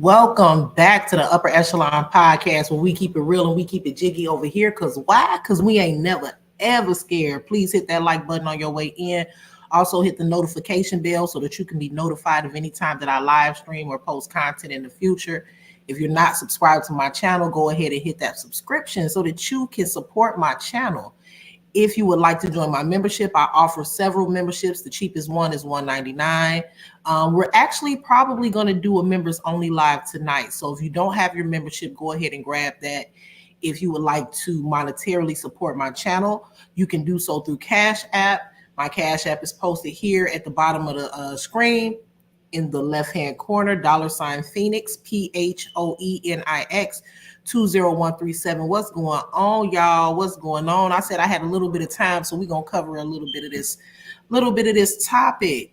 Welcome back to the Upper Echelon Podcast, where we keep it real and we keep it jiggy over here. Because why? Because we ain't never, ever scared. Please hit that like button on your way in. Also, hit the notification bell so that you can be notified of any time that I live stream or post content in the future. If you're not subscribed to my channel, go ahead and hit that subscription so that you can support my channel. If you would like to join my membership, I offer several memberships. The cheapest one is $199. We're actually probably going to do a members only live tonight. So if you don't have your membership, go ahead and grab that. If you would like to monetarily support my channel, you can do so through Cash App. My Cash App is posted here at the bottom of the screen in the left-hand corner, $Phoenix, PHOENIX. 20137. What's going on, y'all? What's going on? I said I had a little bit of time, so we're gonna cover a little bit of this topic.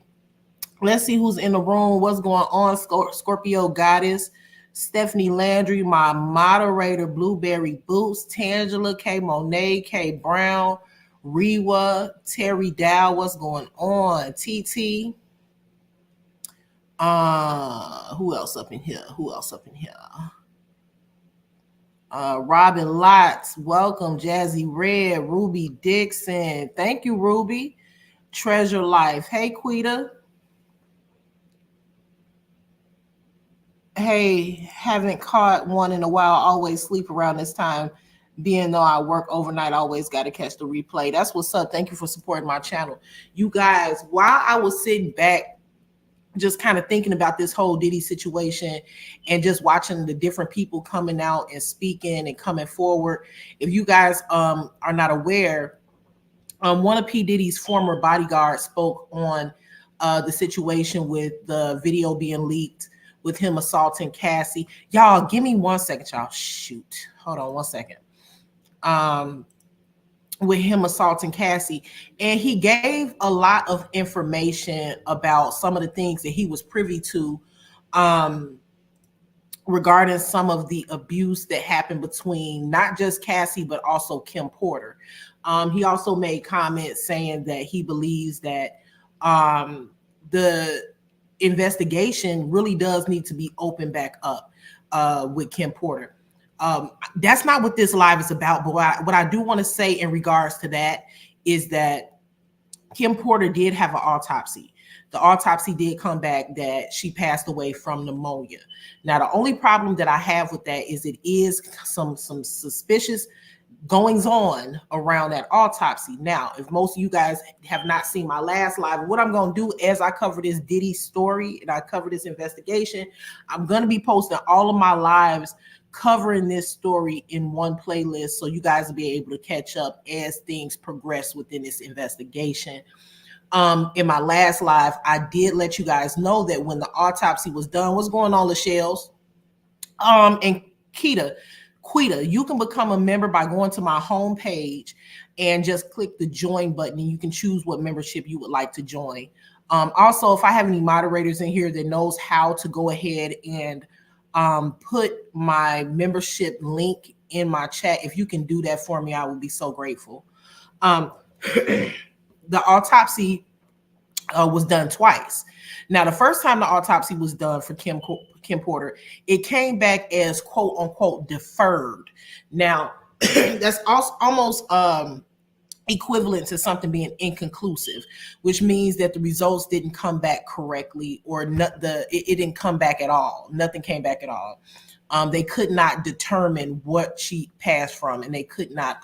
Let's see who's in the room. What's going on? Scorpio Goddess, Stephanie Landry, my moderator, Blueberry Boots, Tangela, K Monet, K Brown, Rewa, Terry Dow. What's going on? TT. Who else up in here? Robin Lotz, welcome. Jazzy Red, Ruby Dixon. Thank you, Ruby. Treasure Life. Hey, Quita. Hey, haven't caught one in a while. Always sleep around this time. Being though I work overnight, always got to catch the replay. That's what's up. Thank you for supporting my channel. You guys, while I was sitting back, just kind of thinking about this whole Diddy situation and just watching the different people coming out and speaking and coming forward. If you guys are not aware, one of P. Diddy's former bodyguards spoke on the situation with the video being leaked with him assaulting Cassie. Y'all, give me 1 second, y'all. Shoot. Hold on 1 second. With him assaulting Cassie, and he gave a lot of information about some of the things that he was privy to regarding some of the abuse that happened between not just Cassie but also Kim Porter. He also made comments saying that he believes that the investigation really does need to be opened back up with Kim Porter. That's not what this live is about, but what I do want to say in regards to that is that Kim Porter did have an autopsy. The autopsy did come back that she passed away from pneumonia. Now, the only problem that I have with that is it is some suspicious goings on around that autopsy. Now, if most of you guys have not seen my last live, what I'm going to do as I cover this Diddy story and I cover this investigation, I'm going to be posting all of my lives covering this story in one playlist so you guys will be able to catch up as things progress within this investigation. In my last live, I did let you guys know that when the autopsy was done, what's going on, Lachelle's? And Kita, Quita, you can become a member by going to my homepage and just click the join button, and you can choose what membership you would like to join. Also, if I have any moderators in here that knows how to go ahead and put my membership link in my chat, if you can do that for me, I would be so grateful. The autopsy was done twice. Now, the first time the autopsy was done for Kim Porter, it came back as quote unquote deferred. Now, that's also almost equivalent to something being inconclusive, which means that the results didn't come back correctly, or it didn't come back at all. Nothing came back at all. They could not determine what she passed from, and they could not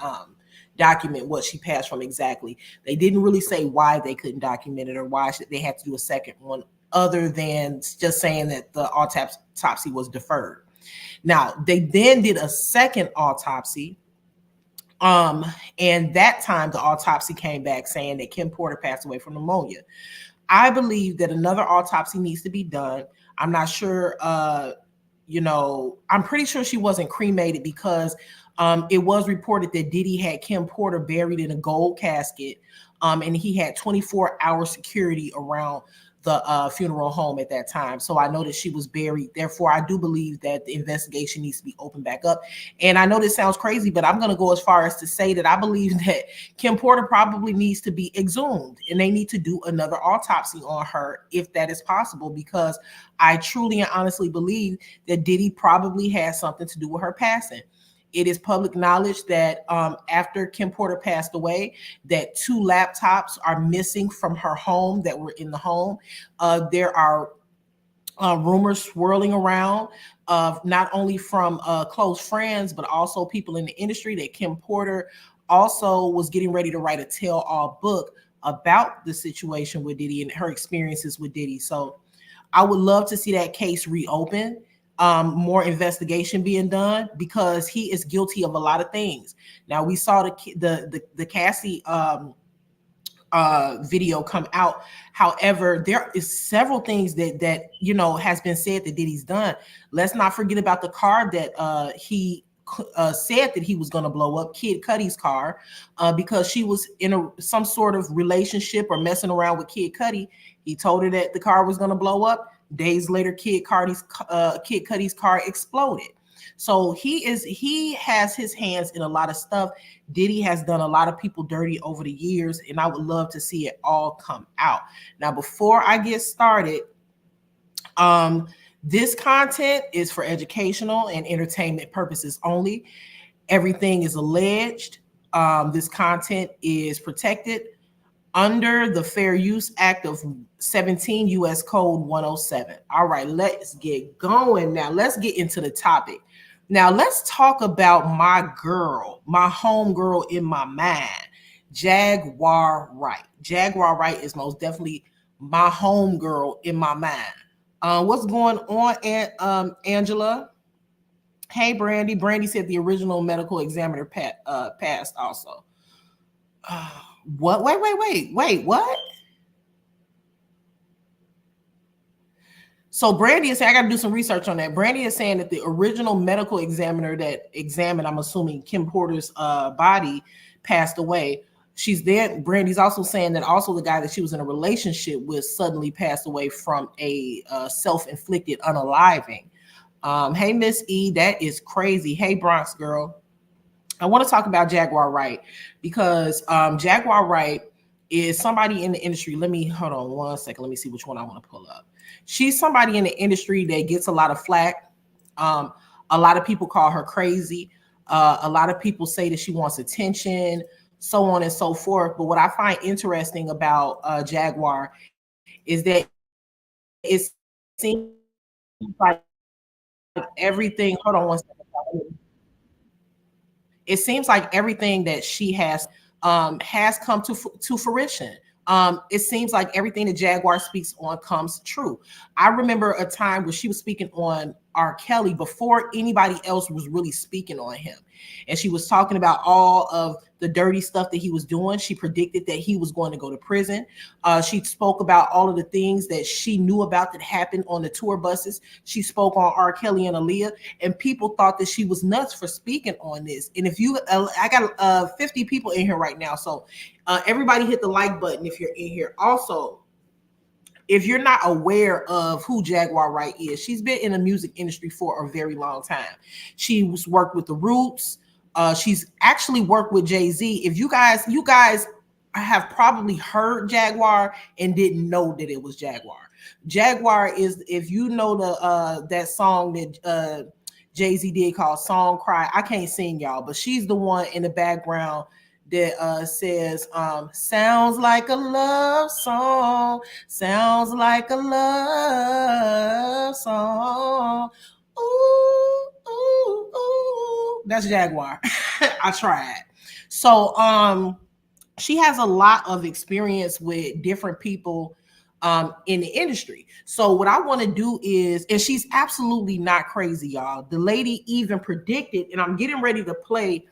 document what she passed from exactly. They didn't really say why they couldn't document it or why they had to do a second one, other than just saying that the autopsy was deferred. Now, they then did a second autopsy. And that time the autopsy came back saying that Kim Porter passed away from pneumonia. I believe that another autopsy needs to be done. I'm not sure, I'm pretty sure she wasn't cremated because it was reported that Diddy had Kim Porter buried in a gold casket, and he had 24-hour security around the funeral home at that time. So I know that she was buried. Therefore, I do believe that the investigation needs to be opened back up. And I know this sounds crazy, but I'm going to go as far as to say that I believe that Kim Porter probably needs to be exhumed, and they need to do another autopsy on her if that is possible, because I truly and honestly believe that Diddy probably has something to do with her passing. It is public knowledge that after Kim Porter passed away, that 2 laptops are missing from her home that were in the home. There are rumors swirling around of not only from close friends, but also people in the industry that Kim Porter also was getting ready to write a tell-all book about the situation with Diddy and her experiences with Diddy. So I would love to see that case reopened. More investigation being done, because he is guilty of a lot of things. Now, we saw the Cassie video come out. However, there is several things that has been said that Diddy's done. Let's not forget about the car that he said that he was going to blow up, Kid Cudi's car, because she was in some sort of relationship or messing around with Kid Cudi. He told her that the car was going to blow up. Days later, Kid Cudi's car exploded. So he has his hands in a lot of stuff. Diddy has done a lot of people dirty over the years, and I would love to see it all come out. Now, before I get started, this content is for educational and entertainment purposes only. Everything is alleged. This content is protected under the Fair Use Act of 17 U.S. Code 107. All right, let's get going now. Let's get into the topic. Now, let's talk about my girl, my home girl in my mind, Jaguar Wright. Jaguar Wright is most definitely my home girl in my mind. What's going on, Angela? Hey, Brandy. Brandy said the original medical examiner passed also. What? Wait, what? So Brandy is saying, I got to do some research on that. Brandy is saying that the original medical examiner that examined, I'm assuming, Kim Porter's body passed away. She's there. Brandy's also saying that also the guy that she was in a relationship with suddenly passed away from a self-inflicted unaliving. Hey, Miss E, that is crazy. Hey, Bronx girl. I want to talk about Jaguar Wright because Jaguar Wright is somebody in the industry. Hold on one second. Let me see which one I want to pull up. She's somebody in the industry that gets a lot of flack. A lot of people call her crazy. A lot of people say that she wants attention, so on and so forth. But what I find interesting about Jaguar is that it seems like everything. Hold on one second. it seems like everything that she has come to fruition. It seems like everything that Jaguar speaks on comes true. I remember a time where she was speaking on R. Kelly before anybody else was really speaking on him. And she was talking about all of the dirty stuff that he was doing. She predicted that he was going to go to prison. She spoke about all of the things that she knew about that happened on the tour buses. She spoke on R. Kelly and Aaliyah, and people thought that she was nuts for speaking on this. And if you, I got 50 people in here right now. So everybody hit the like button if you're in here. Also, if you're not aware of who Jaguar Wright is, she's been in the music industry for a very long time. She's worked with the Roots. She's actually worked with Jay-Z. If you guys have probably heard Jaguar and didn't know that it was Jaguar. Jaguar is, if you know the that song that Jay-Z did called Song Cry. I can't sing, y'all, but she's the one in the background that says, sounds like a love song, sounds like a love song. Ooh, ooh, ooh. That's Jaguar. I tried. So she has a lot of experience with different people in the industry. So what I want to do is, and she's absolutely not crazy, y'all. The lady even predicted, and I'm getting ready to play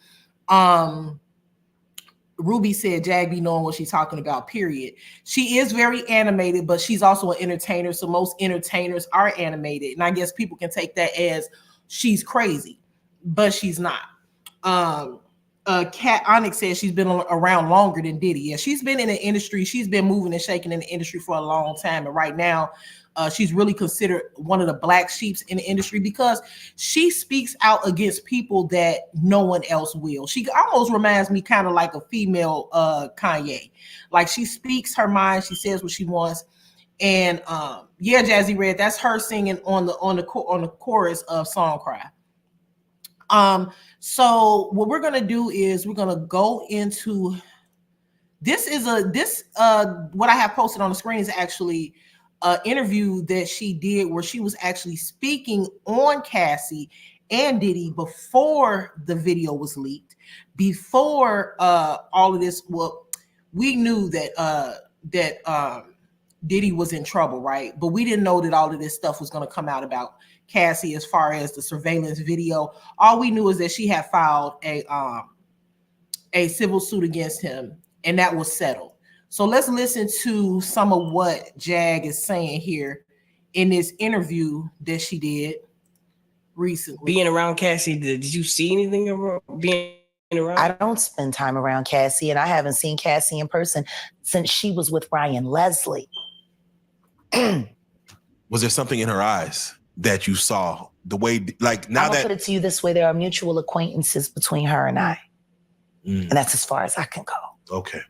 Ruby said Jag be knowing what she's talking about, period. She is very animated, but she's also an entertainer. So most entertainers are animated. And I guess people can take that as she's crazy, but she's not. Kat Onyx says she's been around longer than Diddy. Yeah, she's been in the industry. She's been moving and shaking in the industry for a long time. And right now, she's really considered one of the black sheeps in the industry because she speaks out against people that no one else will. She almost reminds me kind of like a female Kanye. Like, she speaks her mind. She says what she wants. And yeah, Jazzy Red, that's her singing on the chorus of Song Cry. So what we're gonna do is we're gonna go into what I have posted on the screen is actually an interview that she did where she was actually speaking on Cassie and Diddy before the video was leaked, before all of this. Well, we knew that Diddy was in trouble, right? But we didn't know that all of this stuff was going to come out about Cassie as far as the surveillance video. All we knew is that she had filed a civil suit against him, and that was settled. So let's listen to some of what Jag is saying here in this interview that she did recently. Being around Cassie, did you see anything about being around? I don't spend time around Cassie, and I haven't seen Cassie in person since she was with Ryan Leslie. Was there something in her eyes that you saw? The way, like, now I'm gonna put it to you this way: there are mutual acquaintances between her and I, and that's as far as I can go. Okay.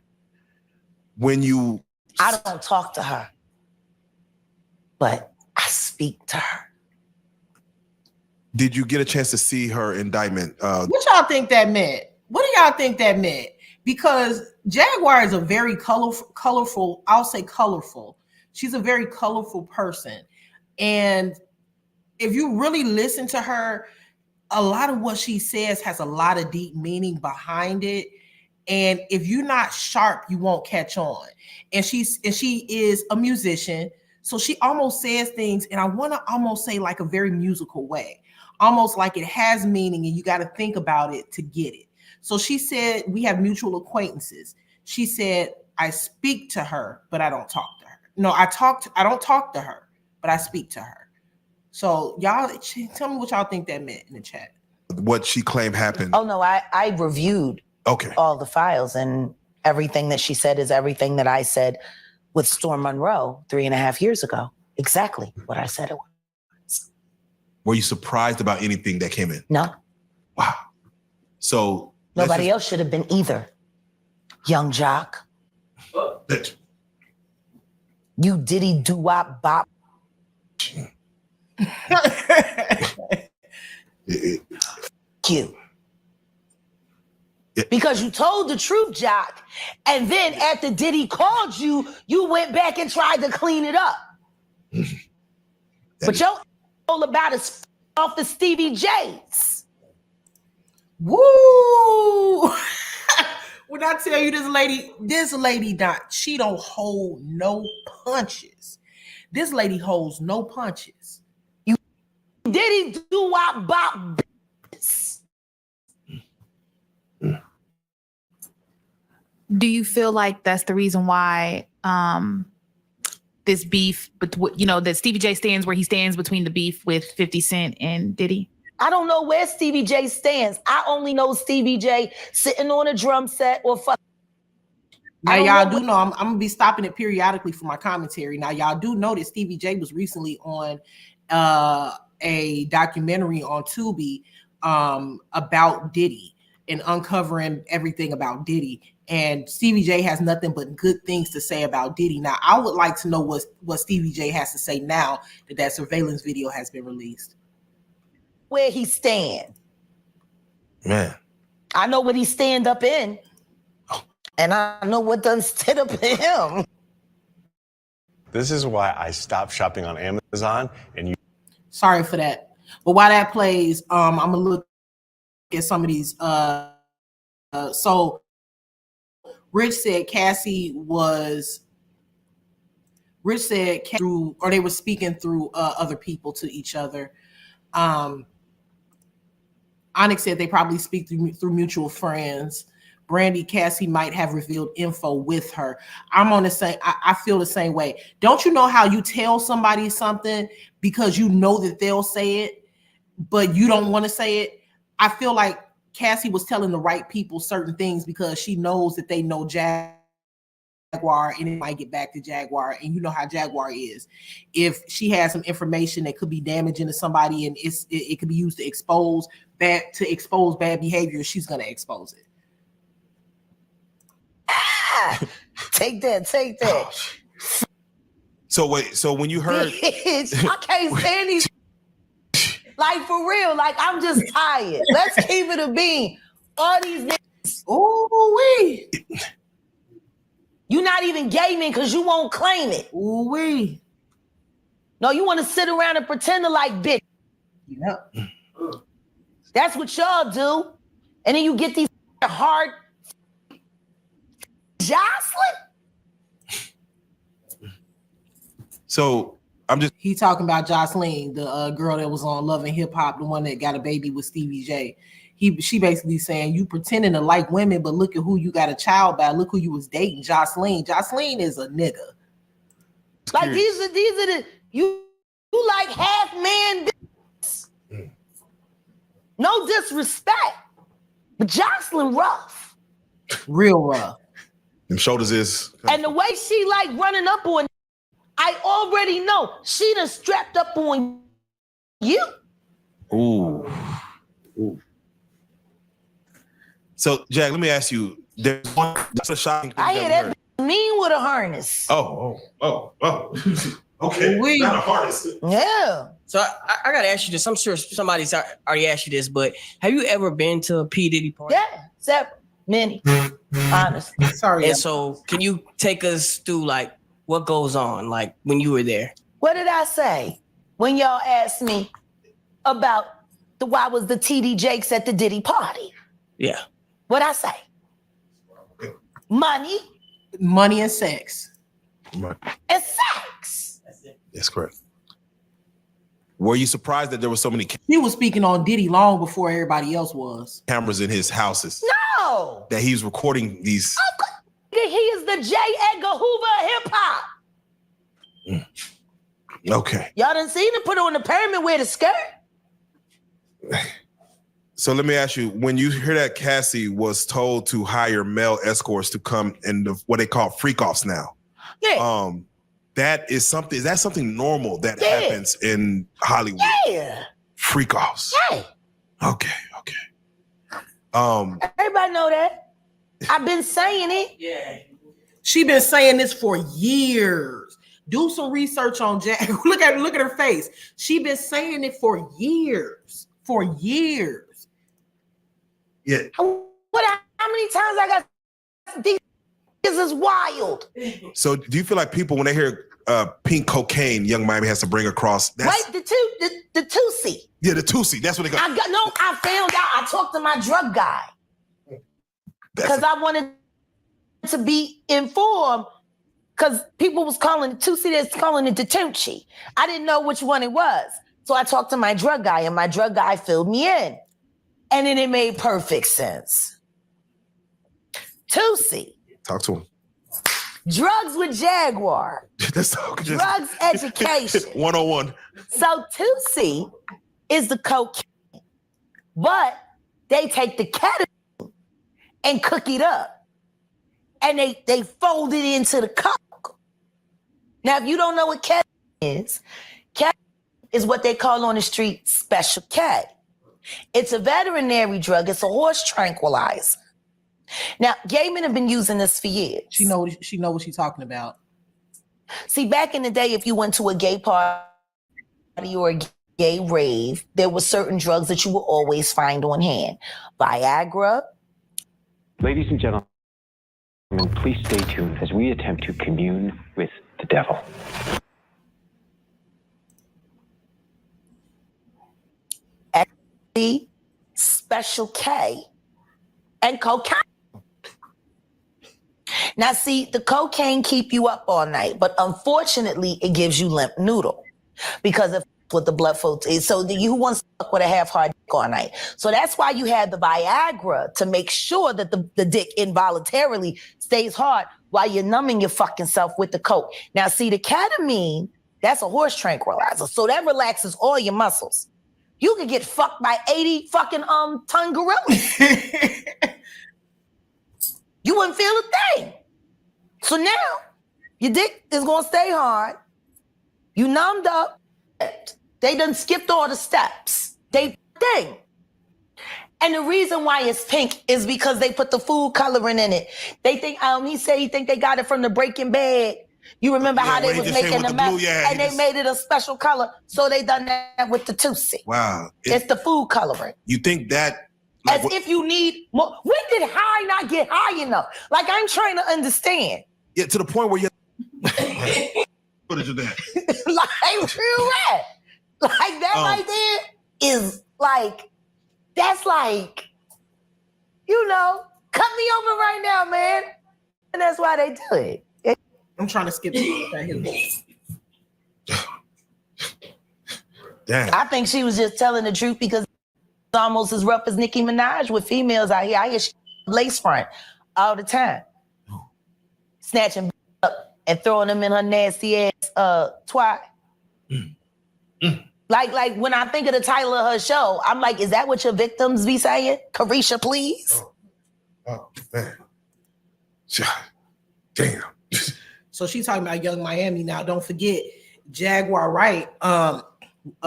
When you, I don't talk to her, but I speak to her. Did you get a chance to see her indictment? What y'all think that meant? What do y'all think that meant? Because Jaguar is a very colorful, I'll say colorful. She's a very colorful person. And if you really listen to her, a lot of what she says has a lot of deep meaning behind it. And if you're not sharp, you won't catch on. And she is a musician. So she almost says things, and I want to almost say like a very musical way, almost like it has meaning and you got to think about it to get it. So she said, we have mutual acquaintances. She said, I speak to her, but I don't talk to her. No, I don't talk to her, but I speak to her. So y'all tell me what y'all think that meant in the chat. What she claimed happened. Oh no, I reviewed all the files, and everything that she said is everything that I said with Storm Monroe 3.5 years ago. Exactly what I said it was. Were you surprised about anything that came in? No. Wow. So nobody else should have been either. Young Jock. You Diddy doo-wop bop. You. Because you told the truth, Jock, and then after Diddy called you, you went back and tried to clean it up. But you're all about as off as Stevie J's. Woo! When I tell you this lady she don't hold no punches. This lady holds no punches. You Diddy do what bop business. Do you feel like that's the reason why this beef, but that Stevie J stands where he stands between the beef with 50 Cent and Diddy? I don't know where Stevie J stands. I only know Stevie J sitting on a drum set or fuck. Now y'all do know I'm gonna be stopping it periodically for my commentary. Now y'all do know that Stevie J was recently on a documentary on Tubi about Diddy and uncovering everything about Diddy. And Stevie J has nothing but good things to say about Diddy. Now, I would like to know what Stevie J has to say now that surveillance video has been released. Where he stand. Man. I know what he stand up in. And I know what done stood up in him. This is why I stopped shopping on Amazon and you. Sorry for that. But while that plays, I'm going to look at some of these. So Rich said they were speaking through other people to each other. Onyx said they probably speak through mutual friends. Brandy, Cassie might have revealed info with her. I'm on the same, I feel the same way. Don't you know how you tell somebody something because you know that they'll say it, but you don't want to say it? I feel like Cassie was telling the right people certain things because she knows that they know Jaguar and it might get back to Jaguar. And you know how Jaguar is. If she has some information that could be damaging to somebody and it could be used to expose bad behavior, she's going to expose it. Take that. So wait, so when you heard I can't stand these. Like for real, like I'm just tired. Let's keep it a bean. All these niggas. Ooh-wee. You not even gaming because you won't claim it. Ooh-wee. No, you want to sit around and pretend to like bitch. Yep. That's what y'all do. And then you get these hard Jocelyn. So he talking about Jocelyn, the girl that was on Love and Hip Hop, the one that got a baby with Stevie J. She basically saying you pretending to like women, but look at who you got a child by. Look who you was dating, Jocelyn. Jocelyn is a nigga. Like these are the you like half man. No disrespect, but Jocelyn rough, real rough. Them shoulders is, and the way she like running up on. I already know she done strapped up on you. Ooh. So, Jack, let me ask you. There's one that's a shocking thing. I hear that mean with a harness. Oh. Okay. Not a harness. Yeah. So I gotta ask you this. I'm sure somebody's already asked you this, but have you ever been to a P. Diddy party? Yeah, several, many. Honestly. Sorry. And so can you take us through like what goes on, like when you were there? What did I say when y'all asked me about why was the TD Jakes at the Diddy party? Yeah. What'd I say? Money and sex. And sex. That's correct. Were you surprised that there were so many He was speaking on Diddy long before everybody else was. cameras in his houses? No. That he was recording these. He is the J. Edgar Hoover of hip hop. Okay. Y'all done seen him put on the pyramid with a skirt? So let me ask you, when you hear that Cassie was told to hire male escorts to come in what they call freak offs now. Yeah. Is that something normal that happens in Hollywood? Yeah. Freak offs. Yeah. Okay. Everybody know that. I've been saying it. Yeah. She been saying this for years. Do some research on Jack. Look at her face. She been saying it for years. Yeah. How many times I got these is wild. So do you feel like people, when they hear pink cocaine Young Miami has to bring across. Wait, the 2C. Yeah, the 2C. That's what they got. I found out. I talked to my drug guy because I wanted to be informed. Because people was calling it 2C, that's calling it the Tucci. I didn't know which one it was. So I talked to my drug guy, and my drug guy filled me in. And then it made perfect sense. 2C. Talk to him. Drugs with Jaguar. Drugs education. 101. So 2C is the cocaine. But they take the ketamine and cook it up. And they fold it into the coke. Now, if you don't know what ketamine is what they call on the street special K. It's a veterinary drug. It's a horse tranquilizer. Now, gay men have been using this for years. She know what she's talking about. See, back in the day, if you went to a gay party or a gay rave, there were certain drugs that you would always find on hand. Viagra. Ladies and gentlemen, please stay tuned as we attempt to commune with the devil. Ecstasy, special K, and cocaine. Now, see, the cocaine keep you up all night, but unfortunately, it gives you limp noodle because of what the blood flow is. So you wants to fuck with a half-hard dick all night. So that's why you have the Viagra to make sure that the dick involuntarily stays hard while you're numbing your fucking self with the coke. Now, see, the ketamine, that's a horse tranquilizer. So that relaxes all your muscles. You could get fucked by 80 fucking ton gorillas. You wouldn't feel a thing. So now your dick is gonna stay hard. You numbed up. They done skipped all the steps. They thing. And the reason why it's pink is because they put the food coloring in it. They think he said he think they got it from the Breaking Bad. You remember how they was making the mess, and they made it a special color. So they done that with the 2C. Wow. It's the food coloring. You think that as if you need more. When did high not get high enough? Like, I'm trying to understand. Yeah, to the point where you're what is that? Like, real rap. Like, that right there is like, that's like, you know, cut me over right now, man. And that's why they do it. I'm trying to skip it. Damn. I think she was just telling the truth because it's almost as rough as Nicki Minaj with females out here. I hear she lace front all the time. Snatching up and throwing them in her nasty ass twat. Like when I think of the title of her show, I'm like, is that what your victims be saying? Carisha, please? Oh man. Damn. So she's talking about Young Miami now. Don't forget Jaguar Wright. A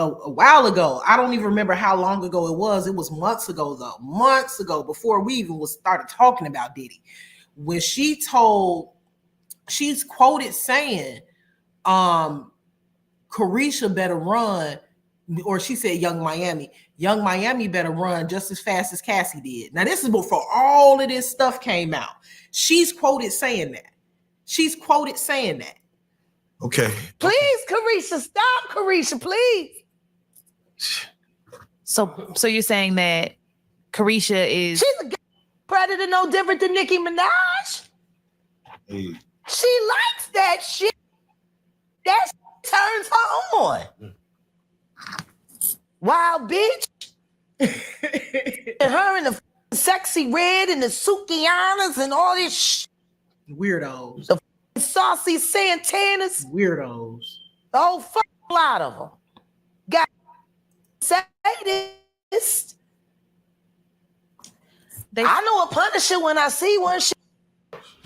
while ago, I don't even remember how long ago it was. It was months ago, though. Months ago, before we even started talking about Diddy, when she's quoted saying, Carisha better run, or she said Young Miami better run just as fast as Cassie did. Now, this is before all of this stuff came out. She's quoted saying that. Okay. Please, Carisha, stop, Carisha, please. So you're saying that Carisha is... She's a predator no different than Nicki Minaj. Hey. She likes that shit. That turns her on. Wild bitch. And her in the sexy red and the Sukianas and all this shit. Weirdos. The saucy Santanas. Weirdos. The whole fucking lot of them. Got say this. I know a Punisher when I see one.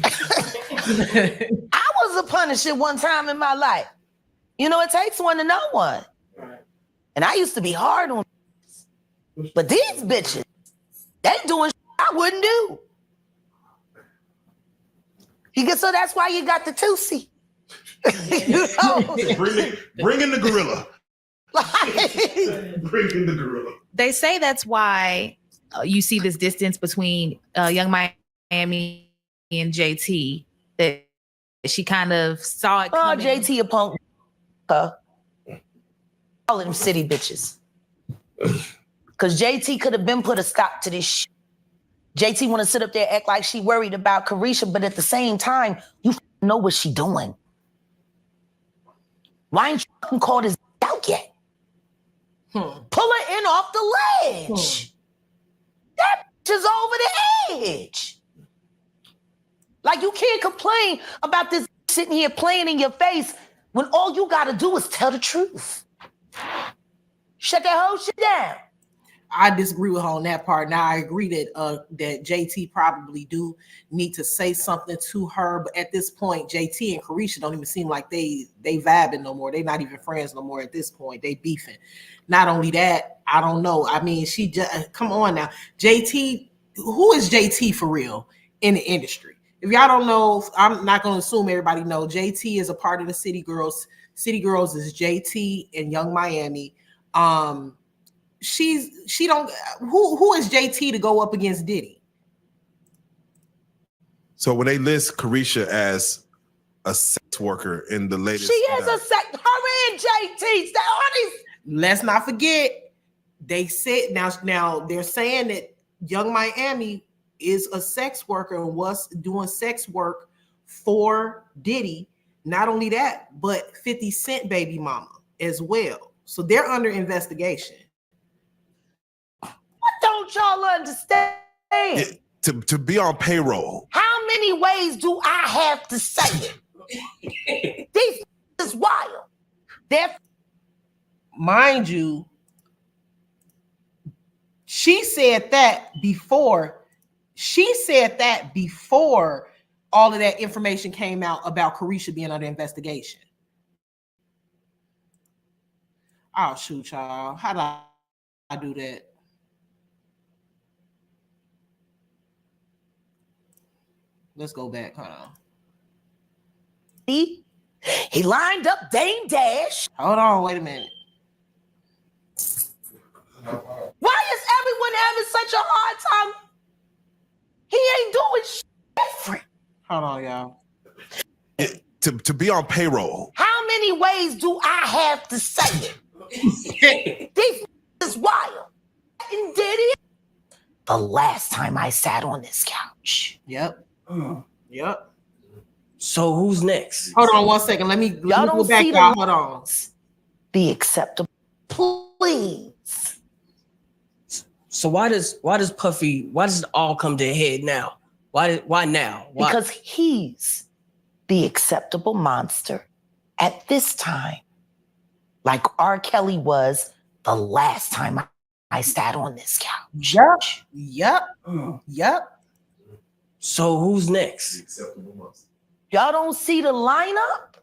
I was a Punisher one time in my life. You know, it takes one to know one. And I used to be hard on this. But these bitches, they doing shit I wouldn't do. So that's why you got the 2C. You know? Bring in the gorilla. Bring in the gorilla. They say that's why you see this distance between Young Miami and JT, that She kind of saw it Oh, coming. JT a punk. All of them city bitches. Because JT could have been put a stop to this shit. JT want to sit up there act like she worried about Carisha, but at the same time, you know what she doing. Why ain't you fucking called this out yet? Pull her in off the ledge. That bitch is over the edge. Like, you can't complain about this sitting here playing in your face when all you gotta do is tell the truth. Shut that whole shit down. I disagree with her on that part. Now I agree that that JT probably do need to say something to her, but at this point, JT and Carisha don't even seem like they vibing no more. They not even friends no more at this point. They beefing. Not only that, I don't know. I mean, she just come on now. JT, who is JT for real in the industry? If y'all don't know, I'm not going to assume everybody know. JT is a part of the City Girls. City Girls is JT and Young Miami. She don't who is JT to go up against Diddy? So when they list Carisha as a sex worker in the latest, She is a sex. Her and JT. Let's not forget, they said now they're saying that Young Miami is a sex worker and was doing sex work for Diddy. Not only that, but 50 Cent baby mama as well. So they're under investigation. What don't y'all understand? To be on payroll. How many ways do I have to say it? These is wild. They're Mind you, she said that before all of that information came out about Carisha being under investigation. Oh, shoot, y'all. How do I do that? Let's go back. Hold on. he lined up Dame Dash. Hold on. Wait a minute. Why is everyone having such a hard time? He ain't doing shit different. Hold on, y'all. To be on payroll. How many ways do I have to say it? This is wild. And Diddy, the last time I sat on this couch. Yep. Yep. So who's next? Hold on 1 second. Let me go don't back, see the y'all. Hold on. Be acceptable, please. So why does it all come to a head now? Why now? Why? Because he's the acceptable monster at this time. Like R. Kelly was the last time I sat on this couch. Yep. So who's next? Y'all don't see the lineup?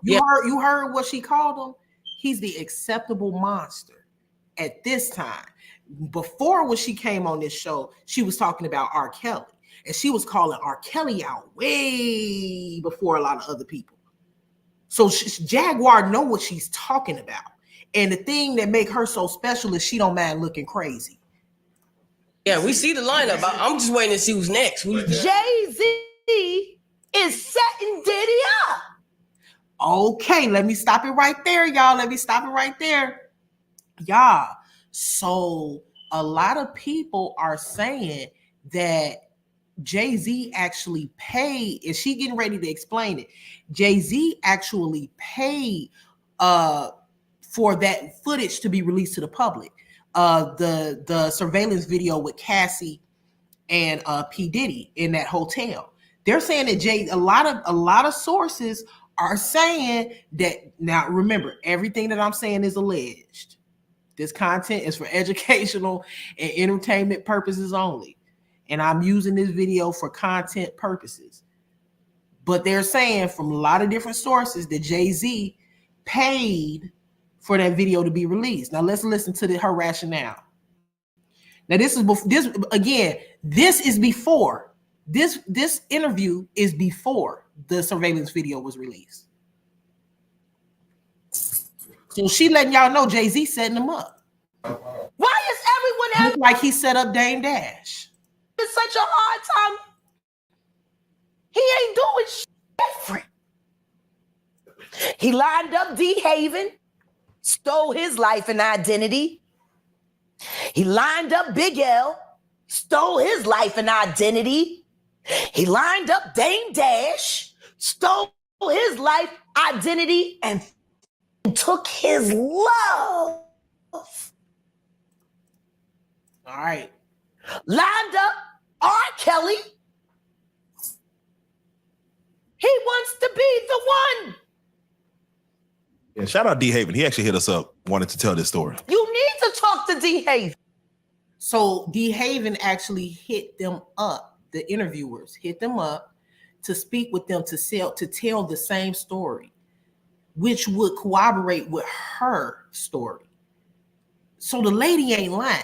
You heard what she called him? He's the acceptable monster at this time. Before, when she came on this show, she was talking about R. Kelly. And she was calling R. Kelly out way before a lot of other people. So Jaguar know what she's talking about. And the thing that make her so special is she don't mind looking crazy. Yeah, we see the lineup. I'm just waiting to see who's next. Jay-Z is setting Diddy up. Okay, let me stop it right there, y'all. Y'all, so a lot of people are saying that Jay-Z actually paid, and she getting ready to explain it. Jay-Z actually paid for that footage to be released to the public. The surveillance video with Cassie and P. Diddy in that hotel. They're saying that a lot of sources are saying that. Now remember, everything that I'm saying is alleged. This content is for educational and entertainment purposes only. And I'm using this video for content purposes. But they're saying from a lot of different sources that Jay-Z paid for that video to be released. Now let's listen to her rationale. Now this is before. This interview is before the surveillance video was released. So she letting y'all know Jay-Z setting them up. Why is everyone having like he set up Dame Dash? such a hard time? He ain't doing shit different. He lined up D. Haven, stole his life and identity. He lined up Big L, stole his life and identity. He lined up Dame Dash, stole his life, identity, and took his love. All right. Lined up R. Kelly. He wants to be the one. Yeah, shout out D. Haven. He actually hit us up, wanted to tell this story. You need to talk to D. Haven. So D. Haven actually hit them up. The interviewers hit them up to speak with them to tell the same story, which would corroborate with her story. So the lady ain't lying.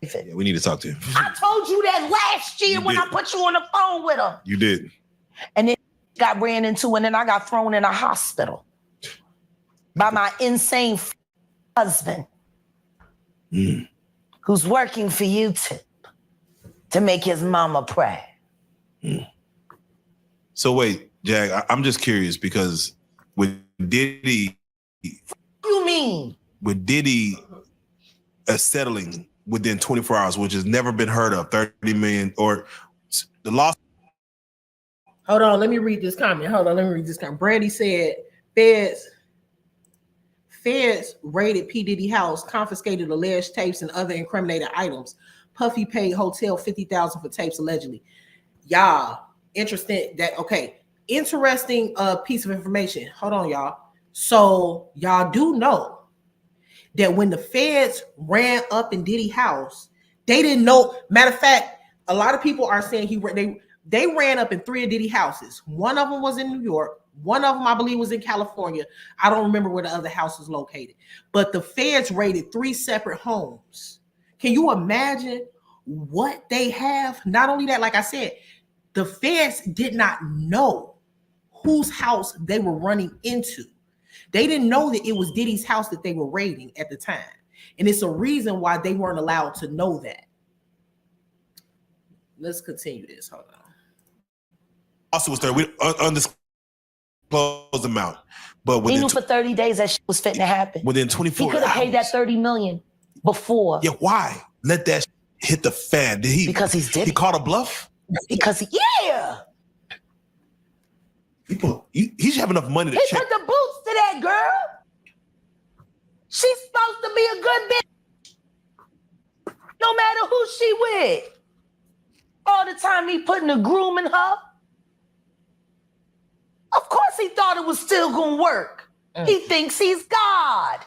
Yeah, we need to talk to him. I told you that last year when I put you on the phone with him. You did. And then got ran into, and then I got thrown in a hospital by my insane husband, who's working for YouTube to make his mama proud. So wait, Jag, I'm just curious because with Diddy, You mean? with Diddy settling within 24 hours, which has never been heard of, 30 million or the loss. Hold on, let me read this comment. Brandy said, Feds raided P. Diddy house, confiscated alleged tapes and other incriminated items. Puffy paid hotel $50,000 for tapes allegedly. Y'all, interesting piece of information. Hold on, y'all. So y'all do know that when the feds ran up in Diddy house, they didn't know. Matter of fact, a lot of people are saying they ran up in 3 of Diddy houses. One of them was in New York. One of them, I believe, was in California. I don't remember where the other house was located. But the feds raided 3 separate homes. Can you imagine what they have? Not only that, like I said, the feds did not know whose house they were running into. They didn't know that it was Diddy's house that they were raiding at the time. And it's a reason why they weren't allowed to know that. Let's continue this. Hold on. Also was there. We undisclosed amount. But He knew for 30 days that shit was fitting to happen. within 24 He could have paid that $30 million before. Yeah, why? Let that hit the fan. Did he? Because he's Diddy. He called a bluff? Because He should have enough money to he check. put the boots to that girl. She's supposed to be a good bitch. No matter who she with. All the time he putting the grooming her. Of course he thought it was still gonna work. He thinks he's God.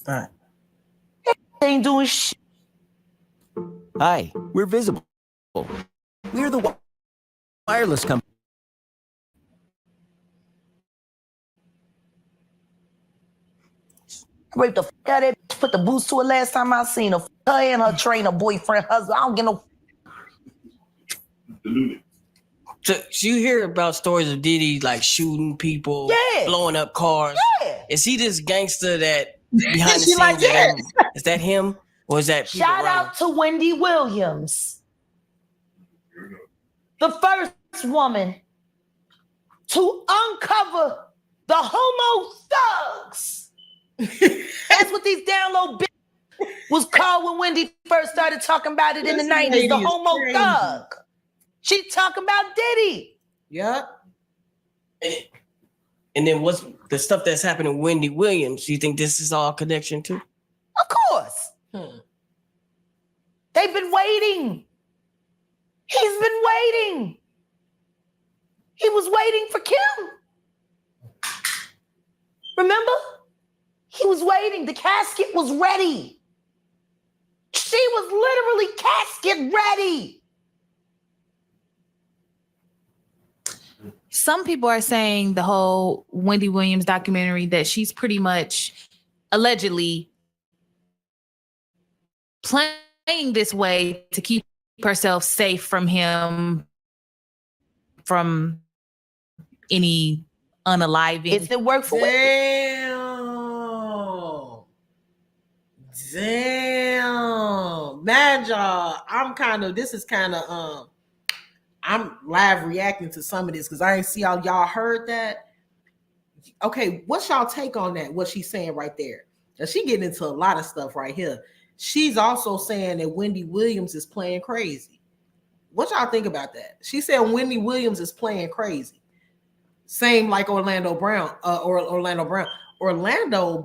Right. He ain't doing shit. Hi, we're Visible. We're the wireless company. Raped the fuck out of that bitch, put the boots to her last time I seen her. Her and her trainer, boyfriend, husband. I don't get no. So you hear about stories of Diddy like shooting people, blowing up cars. Yeah. Is he this gangster that behind the She scenes? like that. Is that him? Or is that people Shout running? out to Wendy Williams, the first woman to uncover the homo thugs. That's what these down low bitches was called when Wendy first started talking about it in the 90s. The homo thug. She talking about Diddy. Yep. And then what's the stuff that's happening with Wendy Williams? Do you think this is all connection to? Of course. They've been waiting. He's been waiting. He was waiting for Kim. Remember? He was waiting. The casket was ready. She was literally casket ready. Some people are saying the whole Wendy Williams documentary that she's pretty much allegedly playing this way to keep herself safe from him, from any unaliving. If it worked for Damn. I'm live reacting to some of this because I ain't see how y'all heard that. Okay, what's y'all take on that? What she's saying right there? Now, she getting into a lot of stuff right here. She's also saying that Wendy Williams is playing crazy. What y'all think about that? She said Wendy Williams is playing crazy. Same like Orlando Brown, Orlando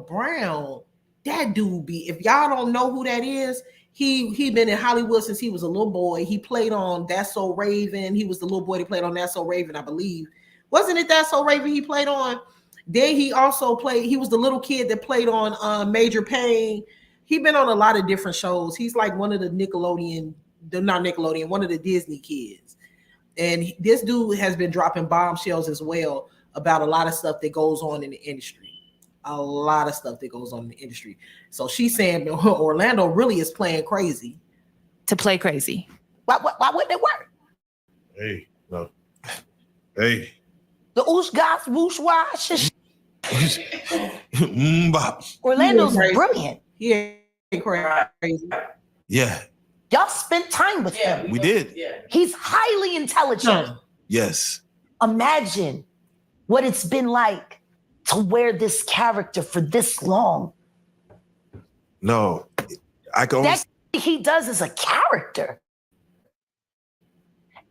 Brown, that dude be, if y'all don't know who that is, he been in Hollywood since he was a little boy. He played on That's So Raven. He was the little boy that played on That's So Raven, I believe. Wasn't it That's So Raven he played on? Then he also played, he was the little kid that played on Major Payne. He been on a lot of different shows. He's like one of the one of the Disney kids. And this dude has been dropping bombshells as well about a lot of stuff that goes on in the industry. A lot of stuff that goes on in the industry. So she's saying Orlando really is playing crazy. To play crazy. Why wouldn't it work? Hey, no. Hey. The oosh gosh whoosh wash. Bop. Orlando's brilliant. He ain't crazy. Yeah. Y'all spent time with him. We did. Yeah. He's highly intelligent. Yes. Imagine what it's been like to wear this character for this long. No. I can only... That he does is a character.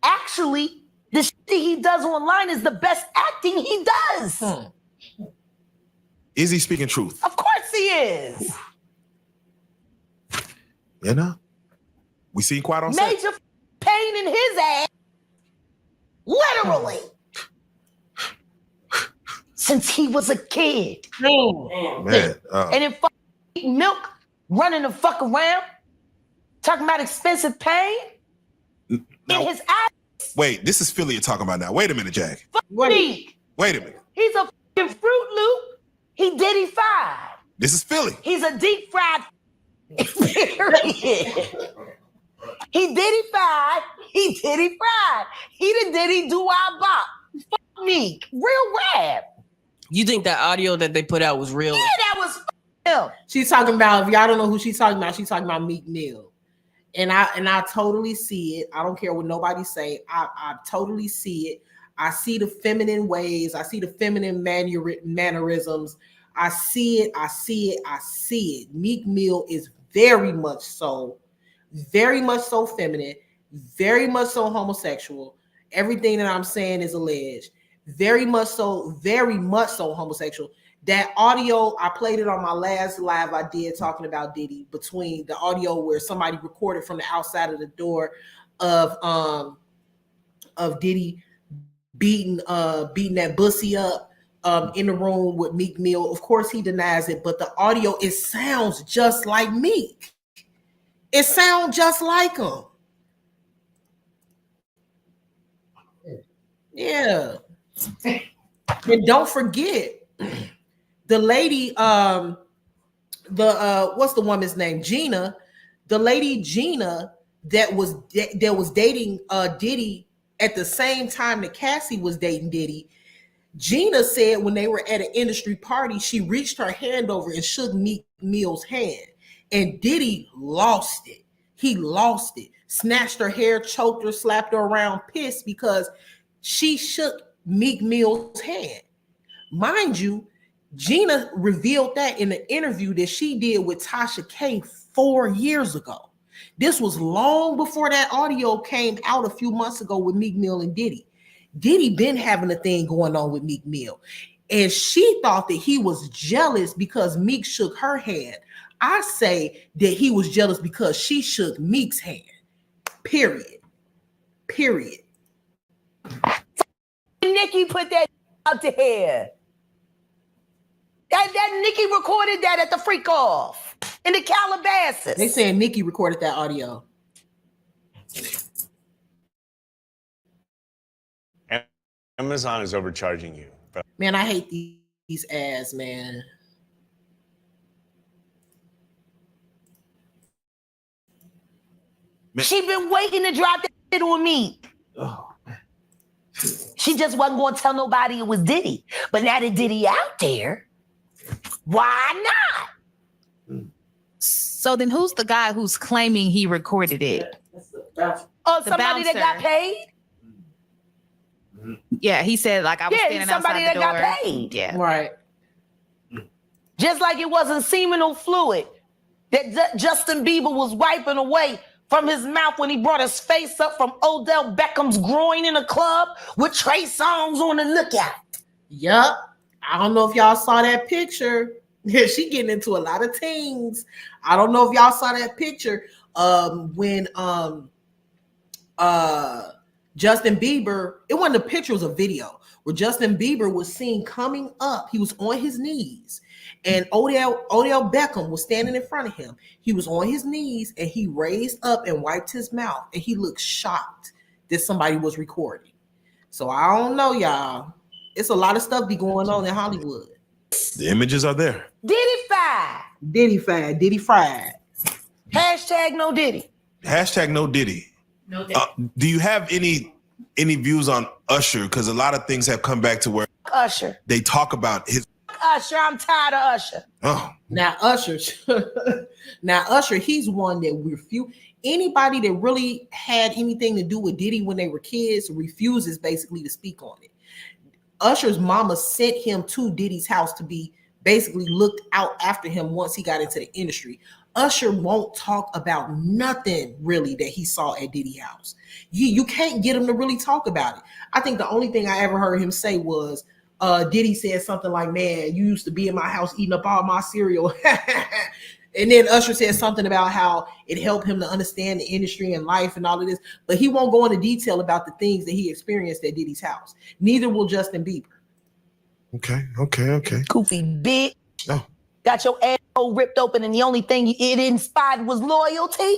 Actually, the shit he does online is the best acting he does. Is he speaking truth? Of course he is. You know? We seen Quiet on set. Major pain in his ass. Literally. Since he was a kid. Man. And then eating milk, running the fuck around, talking about expensive pain in his ass. Wait, this is Philly you're talking about now. Wait a minute, Jack. Wait a minute. He's a fucking Fruit Loop. He Diddy fried. This is Philly. He's a deep fried. Period. He Diddy fried. He Diddy fried. He the Diddy do our bop. Fuck me. Real rap. You think that audio that they put out was real? Yeah, that was him. She's talking about, if y'all don't know who she's talking about Meek Mill. And I totally see it. I don't care what nobody say. I totally see it. I see the feminine ways. I see the feminine mannerisms. I see it. Meek Mill is very much so feminine, very much so homosexual. Everything that I'm saying is alleged. Very much so homosexual. That audio, I played it on my last live I did talking about Diddy, between the audio where somebody recorded from the outside of the door of Diddy beating that bussy up in the room with Meek Mill. Of course he denies it, but the audio, it sounds just like Meek. It sounds just like him. Yeah. And don't forget the lady, what's the woman's name? Gina, the lady Gina that was dating Diddy at the same time that Cassie was dating Diddy. Gina said when they were at an industry party, she reached her hand over and shook Meek Mill's hand, and Diddy lost it. He lost it, snatched her hair, choked her, slapped her around, pissed because she shook Meek Mill's hand. Mind you, Gina revealed that in an interview that she did with Tasha K 4 years ago. This was long before that audio came out a few months ago with Meek Mill and Diddy. Diddy been having a thing going on with Meek Mill. And she thought that he was jealous because Meek shook her hand. I say that he was jealous because she shook Meek's hand. Period. Nikki put that out there. That Nikki recorded that at the freak off in the Calabasas. They saying Nikki recorded that audio. Amazon is overcharging you. Man, I hate these ads, man. She been waiting to drop that shit on me. Oh, man. She just wasn't going to tell nobody it was Diddy. But now that Diddy out there, why not? So then who's the guy who's claiming he recorded it? Oh, somebody that got paid? Yeah, he said like I was standing somebody outside the that door. got paid. Yeah. Right. Just like it wasn't seminal fluid that Justin Bieber was wiping away from his mouth when he brought his face up from Odell Beckham's groin in a club with Trey Songz on the lookout. Yup. I don't know if y'all saw that picture. She getting into a lot of things. I don't know if y'all saw that picture when Justin Bieber, it wasn't a picture, it was a video where Justin Bieber was seen coming up. He was on his knees, and Odell Beckham was standing in front of him. He was on his knees, and he raised up and wiped his mouth, and he looked shocked that somebody was recording. So I don't know, y'all. It's a lot of stuff be going on in Hollywood. The images are there. Diddy-fied. Diddy-fied, Diddy-fried. Hashtag no Diddy. Hashtag no Diddy. No Diddy. Do you have any views on Usher? Because a lot of things have come back to where Usher. they talk about his. Usher, I'm tired of Usher. Oh, Now Usher, he's one that refuse anybody that really had anything to do with Diddy when they were kids refuses basically to speak on it. Usher's mama sent him to Diddy's house to be basically looked out after him once he got into the industry. Usher won't talk about nothing really that he saw at Diddy's house. You can't get him to really talk about it. I think the only thing I ever heard him say was Diddy said something like, man, you used to be in my house eating up all my cereal. And then Usher said something about how it helped him to understand the industry and life and all of this. But he won't go into detail about the things that he experienced at Diddy's house. Neither will Justin Bieber. okay. Goofy bitch. Oh. Got your asshole ripped open, and the only thing it inspired was loyalty.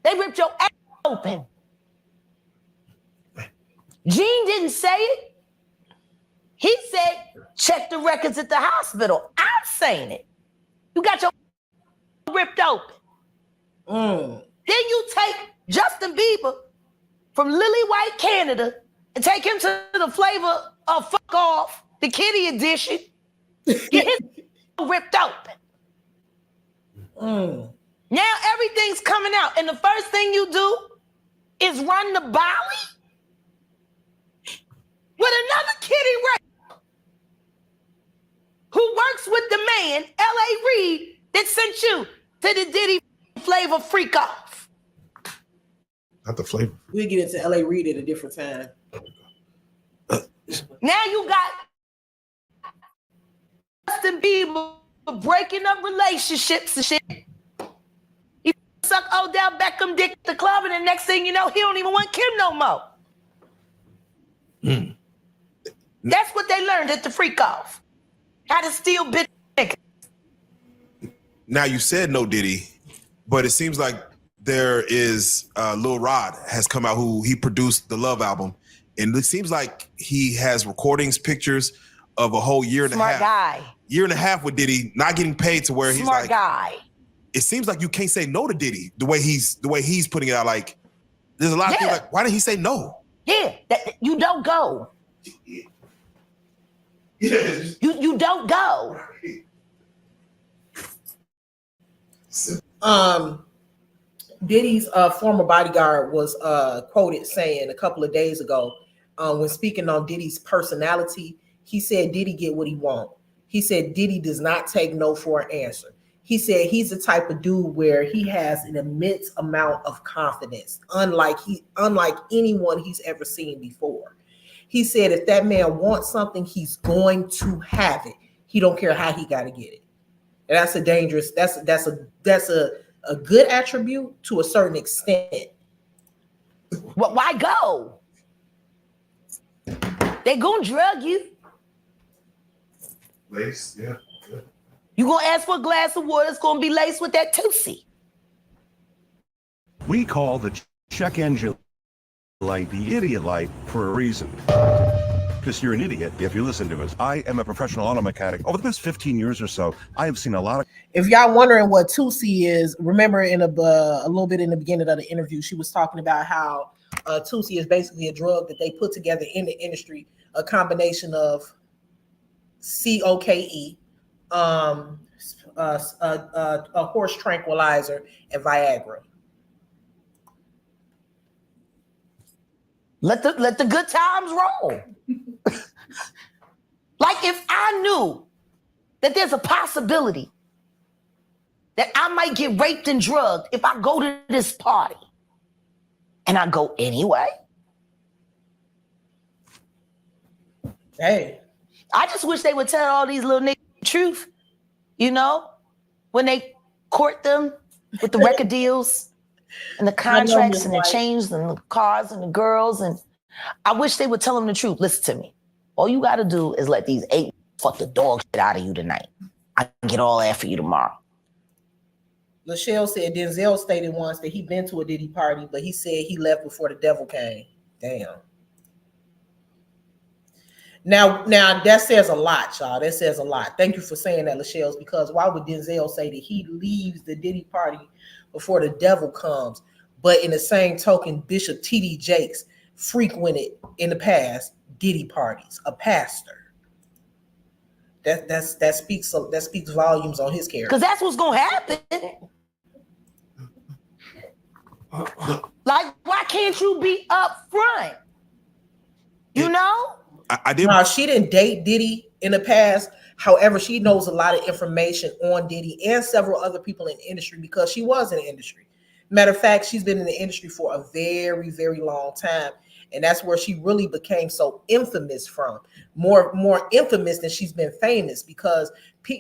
They ripped your ass open. Gene didn't say it. He said, check the records at the hospital. I'm saying it. You got your ripped open. Then you take Justin Bieber from Lily White, Canada, and take him to the flavor of Fuck Off, the kiddie edition. Get his ripped open. Now everything's coming out, and the first thing you do is run the Bowie with another kiddie rape who works with the man, L.A. Reid, that sent you to the Diddy flavor freak off. Not the flavor. We'll get into L.A. Reid at a different time. Now you got Justin Bieber breaking up relationships and shit. He suck Odell Beckham dick at the club, and the next thing you know, he don't even want Kim no more. That's what they learned at the freak off. How to steal bitch niggas. Now you said no Diddy, but it seems like there is Lil Rod has come out who he produced the Love album, and it seems like he has recordings, pictures of a whole year and a half. Year and a half with Diddy, not getting paid to where he's like. Smart guy. It seems like you can't say no to Diddy the way he's putting it out. Like there's a lot of things like, why did he say no? Yeah, you don't go. You don't go. Diddy's former bodyguard was quoted saying a couple of days ago when speaking on Diddy's personality, he said Diddy get what he want. He said Diddy does not take no for an answer. He said he's the type of dude where he has an immense amount of confidence, unlike anyone he's ever seen before. He said if that man wants something, he's going to have it. He don't care how he got to get it. And that's a dangerous. That's a good attribute to a certain extent. Well, why go? They gonna drug you. Lace, yeah. You gonna ask for a glass of water? It's gonna be laced with that Tootsie. We call the check engine light the idiot light for a reason. Because you're an idiot if you listen to us. I am a professional auto mechanic. Over the past 15 years or so, I have seen a lot of. If y'all wondering what Tootsie is, remember in a little bit in the beginning of the interview, she was talking about how Tootsie is basically a drug that they put together in the industry, a combination of COKE, a horse tranquilizer, and Viagra. Let the good times roll. Like if I knew that there's a possibility that I might get raped and drugged if I go to this party, and I go anyway. Hey, I just wish they would tell all these little niggas the truth, you know, when they court them with the record deals and the contracts and the chains and the cars and the girls. And I wish they would tell them the truth. Listen to me. All you got to do is let these 8 fuck the dog shit out of you tonight. I can get all that for you tomorrow. Lachelle said Denzel stated once that he'd been to a Diddy party, but he said he left before the devil came. Damn. Now that says a lot, y'all. That says a lot. Thank you for saying that, Lachelle, because why would Denzel say that he leaves the Diddy party before the devil comes? But in the same token, Bishop T.D. Jakes frequented in the past Diddy parties, a pastor. That speaks volumes on his character. Because that's what's gonna happen. Like, why can't you be up front? You know? I didn't. No, she didn't date Diddy in the past. However, she knows a lot of information on Diddy and several other people in the industry because she was in the industry. Matter of fact, she's been in the industry for a very, very long time. And that's where she really became so infamous from. More infamous than she's been famous because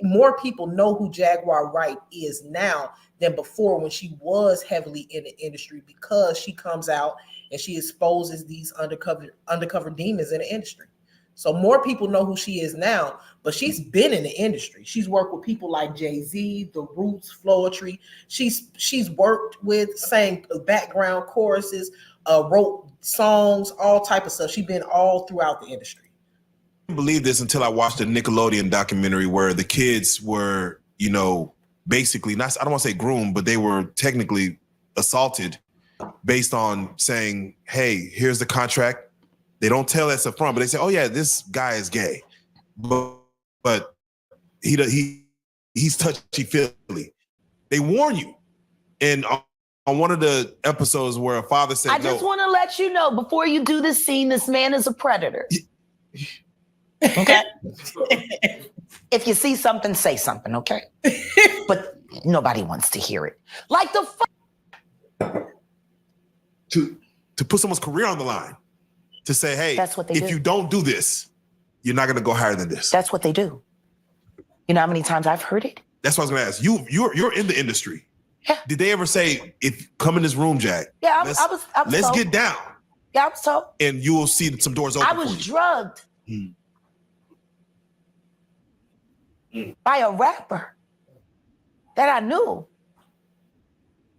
more people know who Jaguar Wright is now than before when she was heavily in the industry because she comes out and she exposes these undercover demons in the industry. So more people know who she is now, but she's been in the industry. She's worked with people like Jay-Z, The Roots, Floetry. She's worked with, sang background choruses, wrote songs, all type of stuff. She's been all throughout the industry. I didn't believe this until I watched a Nickelodeon documentary where the kids were, basically not, I don't want to say groomed, but they were technically assaulted based on saying, hey, here's the contract. They don't tell us up front, but they say, oh yeah, this guy is gay. But he's touchy-feely. They warn you. And on one of the episodes where a father said, I just want to let you know, before you do this scene, this man is a predator. Okay? If you see something, say something, okay? But nobody wants to hear it. Like the to put someone's career on the line. To say, hey, that's what they if do. You don't do this, you're not going to go higher than this. That's what they do. You know how many times I've heard it? That's what I was going to ask. You're in the industry. Yeah. Did they ever say, if come in this room, Jack? Yeah, let's told. get down. Yeah, I was told. And you will see some doors open. I was drugged by a rapper that I knew.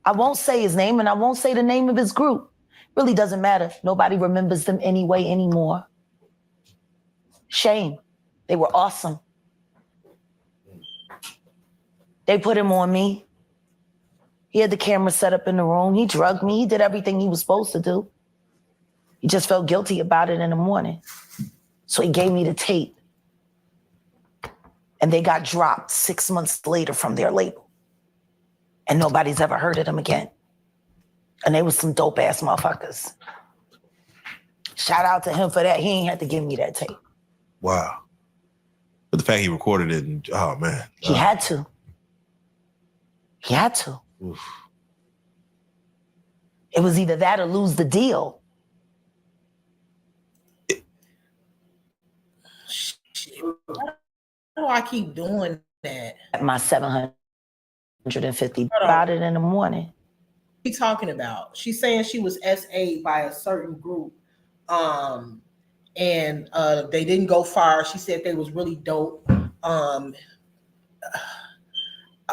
I won't say his name and I won't say the name of his group. Really doesn't matter. Nobody remembers them anyway anymore. Shame. They were awesome. They put him on me. He had the camera set up in the room. He drugged me. He did everything he was supposed to do. He just felt guilty about it in the morning. So he gave me the tape. And they got dropped 6 months later from their label. And nobody's ever heard of them again. And they was some dope ass motherfuckers. Shout out to him for that. He ain't had to give me that tape. Wow. But the fact he recorded it, and, oh man. He had to. He had to. Oof. It was either that or lose the deal. Why do I keep doing that? At my 750 about it in the morning. She talking about? She's saying she was SA'd by a certain group, and they didn't go far. She said they was really dope.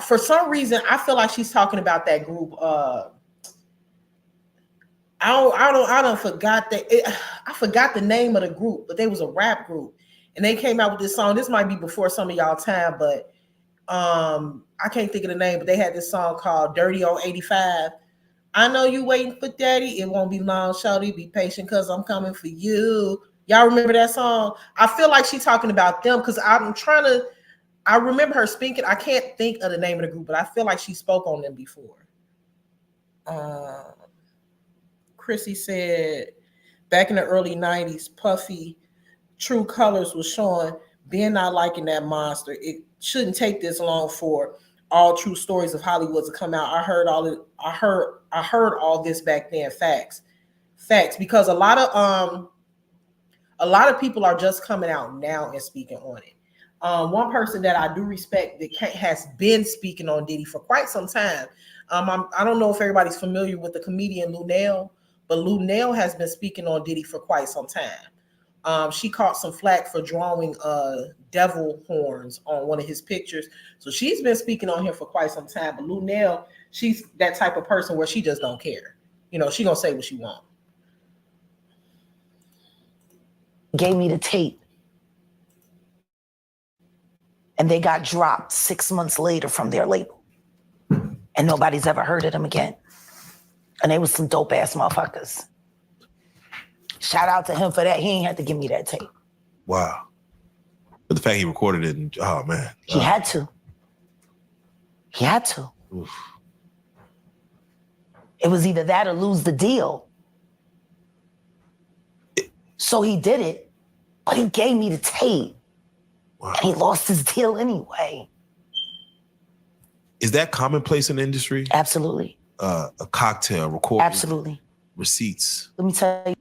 For some reason, I feel like she's talking about that group. I forgot the name of the group, but they was a rap group, and they came out with this song. This might be before some of y'all time, but I can't think of the name. But they had this song called "Dirty on 85." I know you waiting for daddy. It won't be long, shawty. Be patient, cause I'm coming for you. Y'all remember that song? I feel like she's talking about them because I remember her speaking. I can't think of the name of the group, but I feel like she spoke on them before. Chrissy said back in the early 90s, Puffy True Colors was showing Ben not liking that monster. It shouldn't take this long for all true stories of Hollywood to come out. I heard all this back then. Facts. Because a lot of people are just coming out now and speaking on it. One person that I do respect that has been speaking on Diddy for quite some time. I don't know if everybody's familiar with the comedian Lunel, but Lunel has been speaking on Diddy for quite some time. She caught some flack for drawing devil horns on one of his pictures. So she's been speaking on him for quite some time. But Lunel, she's that type of person where she just don't care. You know, she gonna say what she wants. Gave me the tape. And they got dropped 6 months later from their label. And nobody's ever heard of them again. And they was some dope ass motherfuckers. Shout out to him for that. He ain't had to give me that tape. Wow. But the fact he recorded it, and, oh man. He had to. He had to. Oof. It was either that or lose the deal. So he did it, but he gave me the tape. Wow. And he lost his deal anyway. Is that commonplace in the industry? Absolutely. A cocktail recording. Absolutely. Receipts. Let me tell you.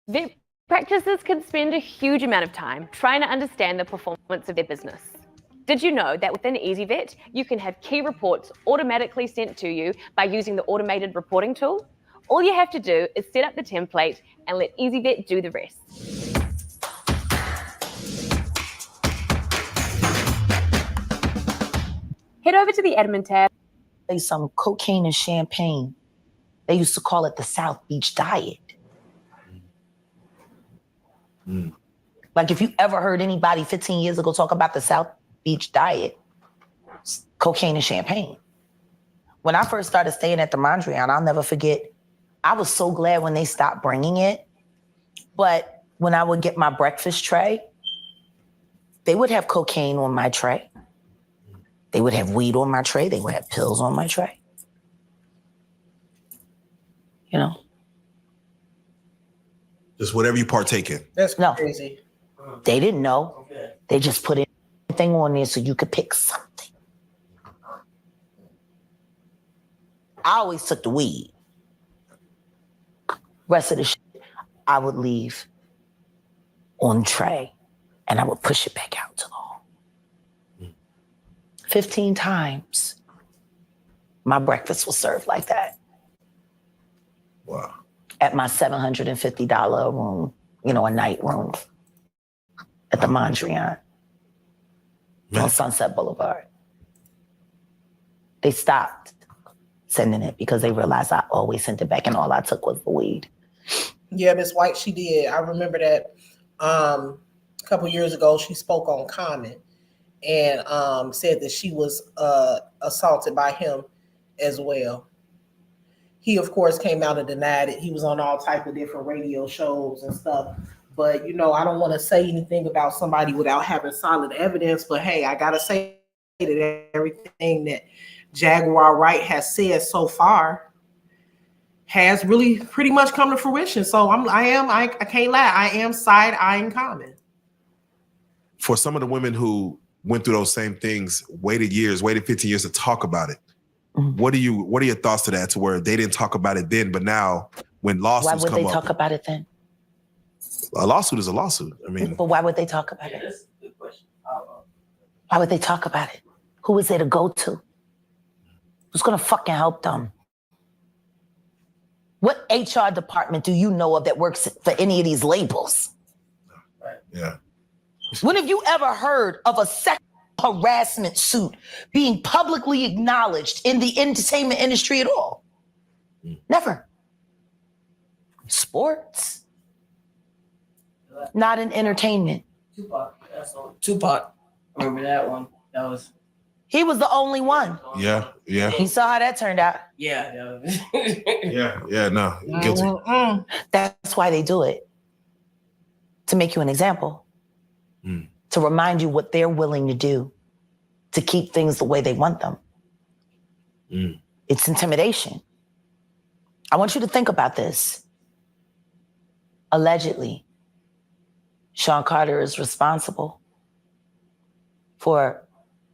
VIP practitioners can spend a huge amount of time trying to understand the performance of their business. Did you know that within EasyVet, you can have key reports automatically sent to you by using the automated reporting tool? All you have to do is set up the template and let EasyVet do the rest. Head over to the admin tab. Some cocaine and champagne. They used to call it the South Beach diet. Mm. Like if you ever heard anybody 15 years ago talk about the South Beach diet, cocaine and champagne. When I first started staying at the Mondrian, I'll never forget, I was so glad when they stopped bringing it. But when I would get my breakfast tray, they would have cocaine on my tray. They would have weed on my tray. They would have pills on my tray. You know? Just whatever you partake in. That's crazy. They didn't know. Okay. They just put anything on there so you could pick something. I always took the weed. Rest of the shit, I would leave on tray and I would push it back out to the hall. 15 times my breakfast was served like that. Wow. At my $750 room, you know, a night room at the Mondrian on Sunset Boulevard. They stopped sending it because they realized I always sent it back and all I took was the weed. Yeah, Miss White, she did. I remember that a couple years ago, she spoke on Common and said that she was assaulted by him as well. He, of course, came out and denied it. He was on all type of different radio shows and stuff. But, you know, I don't want to say anything about somebody without having solid evidence. But, hey, I got to say that everything that Jaguar Wright has said so far has really pretty much come to fruition. So I can't lie. I am side-eyeing Common. For some of the women who went through those same things, waited 15 years to talk about it. What are your thoughts to that, to where they didn't talk about it then, but now when lawsuits come up? Why would they talk about it then? A lawsuit is a lawsuit. I mean, but why would they talk about it? Why would they talk about it? Who is there to go to? Who's gonna fucking help them? What HR department do you know of that works for any of these labels? Yeah. When have you ever heard of a sexual harassment suit being publicly acknowledged in the entertainment industry at all? Never. Sports. Not in entertainment. Tupac. Remember that one? That was. He was the only one. Yeah. You saw how that turned out. Yeah. No, guilty. That's why they do it. To make you an example. To remind you what they're willing to do to keep things the way they want them. It's intimidation. I want you to think about this. Allegedly, Sean Carter is responsible for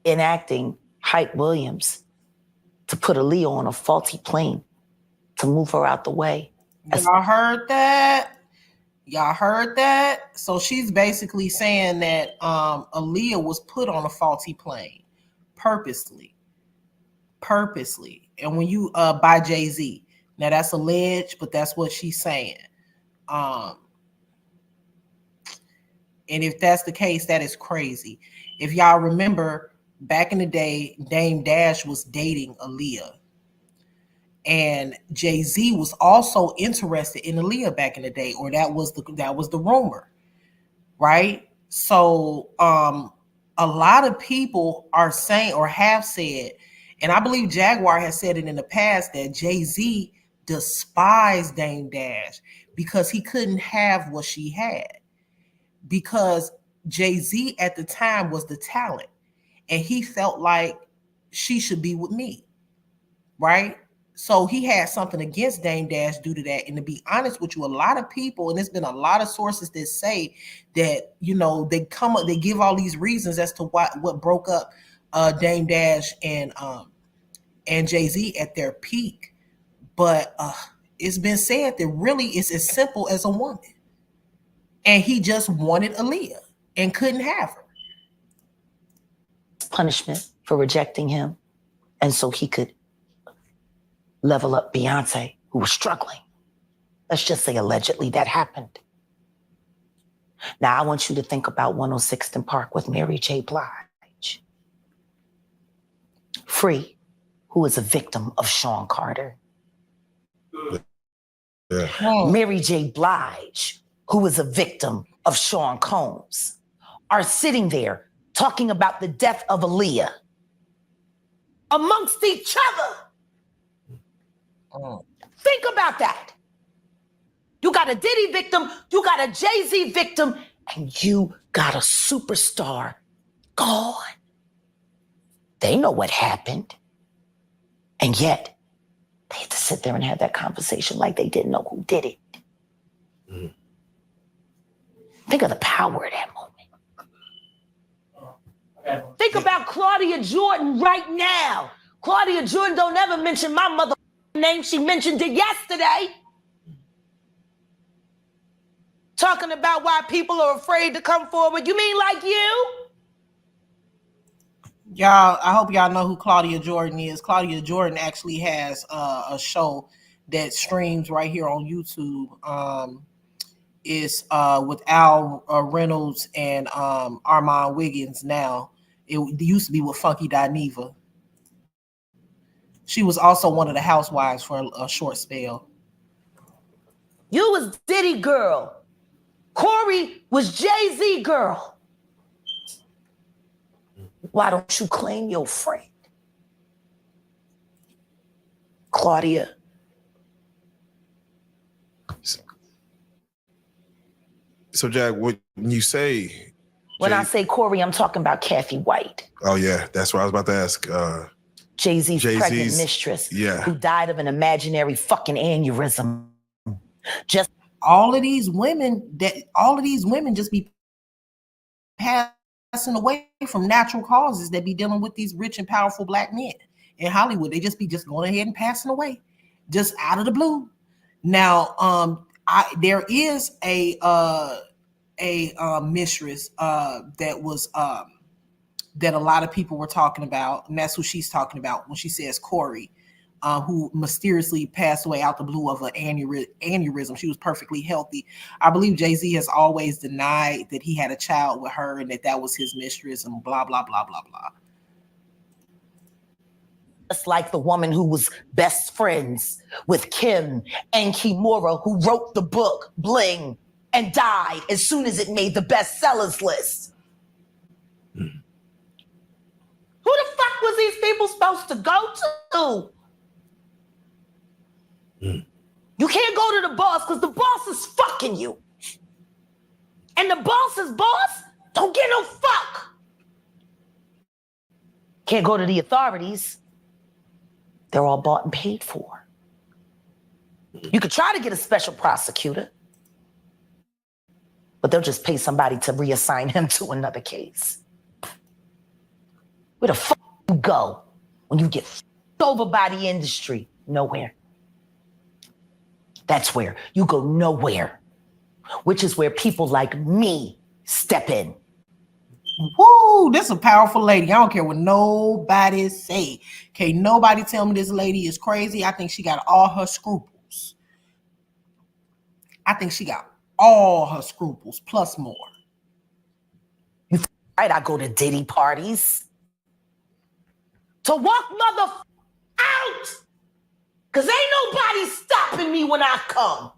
enacting Hype Williams to put Aaliyah on a faulty plane to move her out the way. Y'all heard that? Y'all heard that? So she's basically saying that Aaliyah was put on a faulty plane purposely. And when you by Jay-Z. Now that's alleged, but that's what she's saying. And if that's the case, that is crazy. If y'all remember back in the day, Dame Dash was dating Aaliyah. And Jay-Z was also interested in Aaliyah back in the day, or that was the rumor, right? So a lot of people are saying or have said, and I believe Jaguar has said it in the past, that Jay-Z despised Dame Dash because he couldn't have what she had. Because Jay-Z at the time was the talent, and he felt like she should be with me, right? So he had something against Dame Dash due to that. And to be honest with you, a lot of people, and there's been a lot of sources that say that, you know, they give all these reasons as to what broke up Dame Dash and Jay-Z at their peak. But it's been said that really it's as simple as a woman. And he just wanted Aaliyah and couldn't have her. Punishment for rejecting him. And so he could level up Beyoncé, who was struggling. Let's just say allegedly that happened. Now I want you to think about 106th and Park with Mary J. Blige. Free, who is a victim of Sean Carter. Yeah. Mary J. Blige, who is a victim of Sean Combs, are sitting there talking about the death of Aaliyah amongst each other. Think about that. You got a Diddy victim, you got a Jay-Z victim, and you got a superstar gone. They know what happened. And yet, they had to sit there and have that conversation like they didn't know who did it. Think of the power of that moment. Think about Claudia Jordan right now. Claudia Jordan don't ever mention my mother name. She mentioned it yesterday. Talking about why people are afraid to come forward. You mean like you? Y'all, I hope y'all know who Claudia Jordan is. Claudia Jordan actually has a show that streams right here on YouTube. It's with Al Reynolds and Armand Wiggins now. It used to be with Funky Dineva. She was also one of the housewives for a short spell. You was Diddy girl. Corey was Jay-Z girl. Why don't you claim your friend? Claudia. So, Jack, when you say... When I say Corey, I'm talking about Kathy White. Oh, yeah. That's what I was about to ask. Jay-Z's pregnant mistress, who died of an imaginary fucking aneurysm. Just all of these women just be passing away from natural causes that be dealing with these rich and powerful black men in Hollywood. They just be going ahead and passing away just out of the blue. Now, there is a mistress that was that a lot of people were talking about, and that's who she's talking about when she says Corey, who mysteriously passed away out the blue of an aneurysm. She was perfectly healthy. I believe Jay-Z has always denied that he had a child with her and that was his mistress and blah, blah, blah, blah, blah. Just like the woman who was best friends with Kim and Kimura, who wrote the book Bling and died as soon as it made the bestsellers list. Who the fuck was these people supposed to go to? You can't go to the boss because the boss is fucking you. And the boss's boss don't get no fuck. Can't go to the authorities. They're all bought and paid for. You could try to get a special prosecutor, but they'll just pay somebody to reassign him to another case. Where the fuck you go when you get f***ed over by the industry? Nowhere. That's where you go nowhere, which is where people like me step in. Woo, this is a powerful lady. I don't care what nobody say. Can't nobody tell me this lady is crazy. I think she got all her scruples. I think she got all her scruples plus more. You right? I go to Diddy parties to walk mother out, cause ain't nobody stopping me when I come.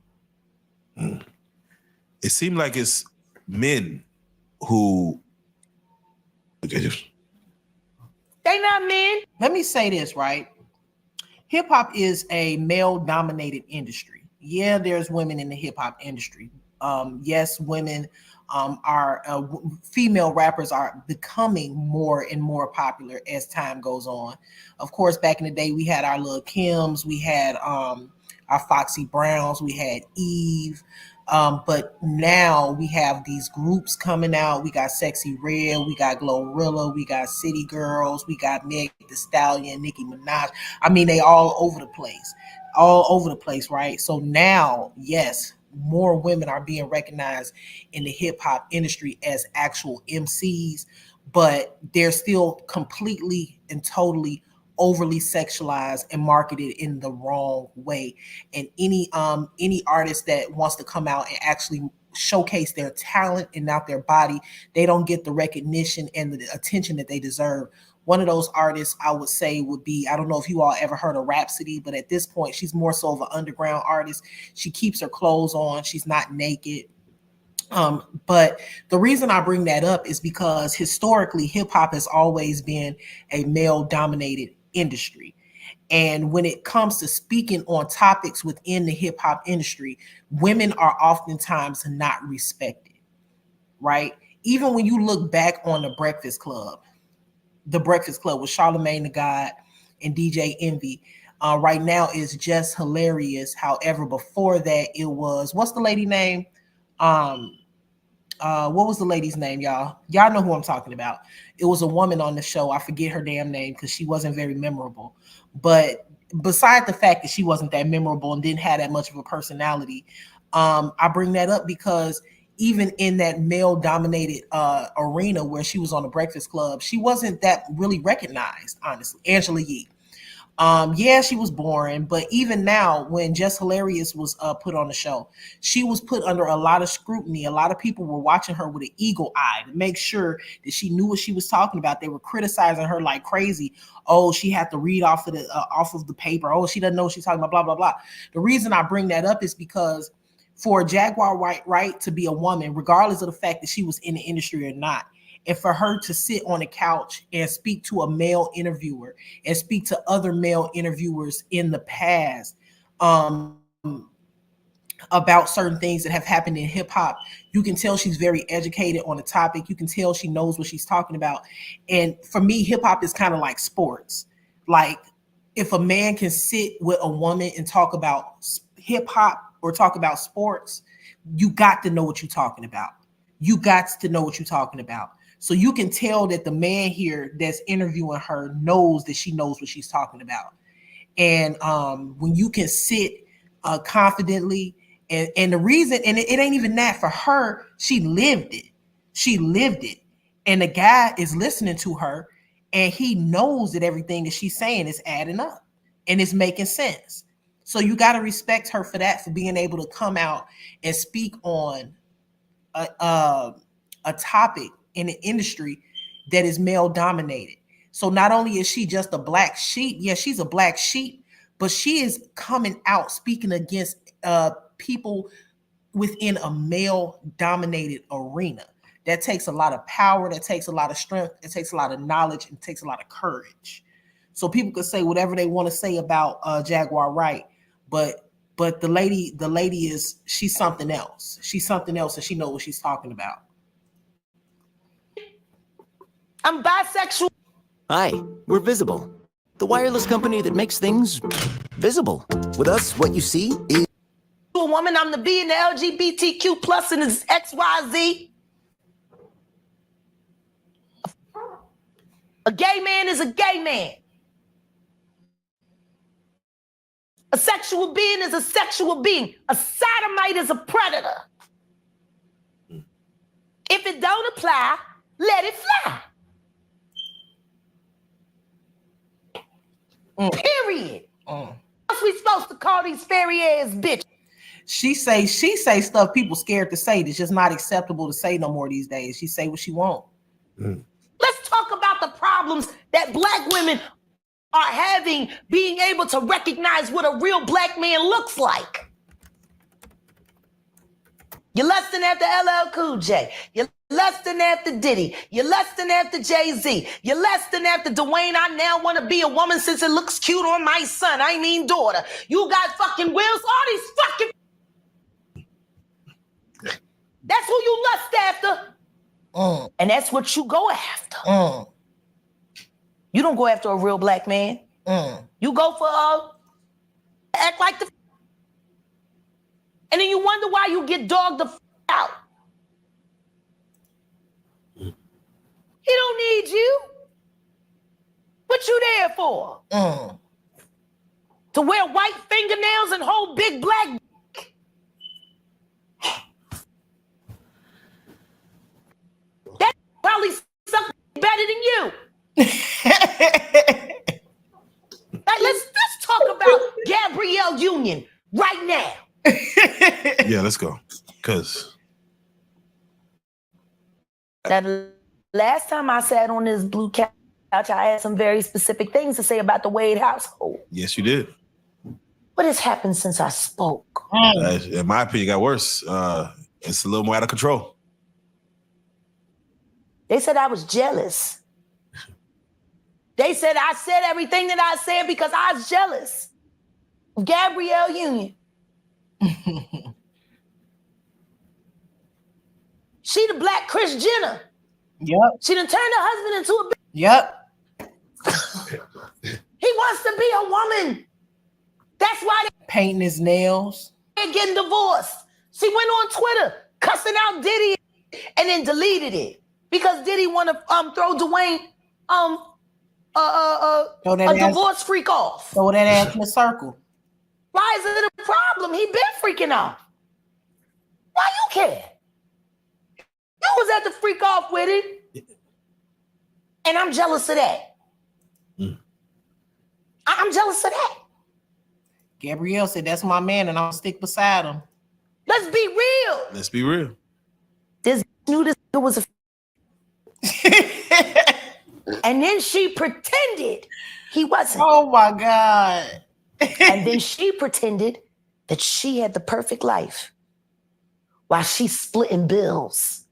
It seemed like it's men who. They not men. Let me say this, right? Hip hop is a male-dominated industry. Yeah, there's women in the hip hop industry. Yes, women are female rappers are becoming more and more popular as time goes on. Of course, back in the day, we had our Lil' Kims, we had our Foxy Browns, we had Eve. But now we have these groups coming out. We got Sexy Red, we got Glorilla, we got City Girls, we got Meg Thee Stallion, Nicki Minaj. I mean, they all over the place, right? So now, yes, more women are being recognized in the hip hop industry as actual MCs, but they're still completely and totally overly sexualized and marketed in the wrong way. And any artist that wants to come out and actually showcase their talent and not their body, they don't get the recognition and the attention that they deserve. One of those artists I would say would be, I don't know if you all ever heard of Rhapsody, but at this point, she's more so of an underground artist. She keeps her clothes on. She's not naked. But the reason I bring that up is because historically, hip hop has always been a male-dominated industry. And when it comes to speaking on topics within the hip hop industry, women are oftentimes not respected, right? Even when you look back on the Breakfast Club with Charlamagne the God and DJ Envy, right now is just hilarious. However, before that, it was, what's the lady name? What was the lady's name, y'all? Y'all know who I'm talking about. It was a woman on the show. I forget her damn name because she wasn't very memorable. But beside the fact that she wasn't that memorable and didn't have that much of a personality, I bring that up because even in that male-dominated arena where she was on the Breakfast Club, she wasn't that really recognized, honestly. Angela Yee. Yeah, she was boring, but even now, when Just Hilarious was put on the show, she was put under a lot of scrutiny. A lot of people were watching her with an eagle eye to make sure that she knew what she was talking about. They were criticizing her like crazy. Oh, she had to read off of the paper. Oh, she doesn't know what she's talking about, blah, blah, blah. The reason I bring that up is because for Jaguar Wright to be a woman, regardless of the fact that she was in the industry or not, and for her to sit on a couch and speak to a male interviewer and speak to other male interviewers in the past about certain things that have happened in hip hop, you can tell she's very educated on the topic. You can tell she knows what she's talking about. And for me, hip hop is kind of like sports. Like if a man can sit with a woman and talk about hip hop or talk about sports, you got to know what you're talking about. You got to know what you're talking about. So you can tell that the man here that's interviewing her knows that she knows what she's talking about. And when you can sit confidently, and the reason, and it ain't even that for her, she lived it. She lived it. And the guy is listening to her and he knows that everything that she's saying is adding up and it's making sense. So you got to respect her for that, for being able to come out and speak on a topic in an industry that is male dominated. So not only is she just a black sheep, yeah, she's a black sheep, but she is coming out speaking against people within a male dominated arena. That takes a lot of power, that takes a lot of strength, it takes a lot of knowledge, and it takes a lot of courage. So people could say whatever they want to say about Jaguar Wright, but the lady is, she's something else. She's something else and she knows what she's talking about. I'm bisexual. Hi, we're Visible, the wireless company that makes things visible. With us, what you see is a woman. I'm the B in the LGBTQ plus and it's XYZ. A gay man is a gay man. A sexual being is a sexual being. A sodomite is a predator. If it don't apply, let it fly. Period. What's we supposed to call these fairy ass bitches? She say stuff people scared to say that's just not acceptable to say no more these days. She say what she want. Let's talk about the problems that black women are having being able to recognize what a real black man looks like. You're lusting after LL Cool J. You're lusting after Diddy. You're lusting after Jay-Z. You're lusting after Dwayne. I now want to be a woman since it looks cute on my son. I mean daughter. You got fucking Wills. All these fucking... That's who you lust after. And that's what you go after. You don't go after a real black man. You go for act like the... And then you wonder why you get dogged the out. He don't need you. What you there for? To wear white fingernails and hold big black... That probably suck better than you. Let's talk about Gabrielle Union right now. Yeah, let's go. Cause that last time I sat on this blue couch, I had some very specific things to say about the Wade household. yes, you did. What has happened since I spoke? In my opinion, it got worse. It's a little more out of control. They said I was jealous. They said I said everything that I said because I was jealous of Gabrielle Union. She the black Kris Jenner. Yep. She done turned her husband into a bitch. Yep. He wants to be a woman. That's why Painting his nails. they're getting divorced. She went on Twitter cussing out Diddy and then deleted it because Diddy want to throw Dwayne a divorce freak off. Throw that ass in a circle. Why is it a problem? He been freaking off. Why you care? You was at the freak off with it. And I'm jealous of that. I'm jealous of that. Gabrielle said, that's my man and I'll stick beside him. Let's be real. Let's be real. This knew this was a and then she pretended he wasn't. Oh my God. And then she pretended that she had the perfect life while she's splitting bills.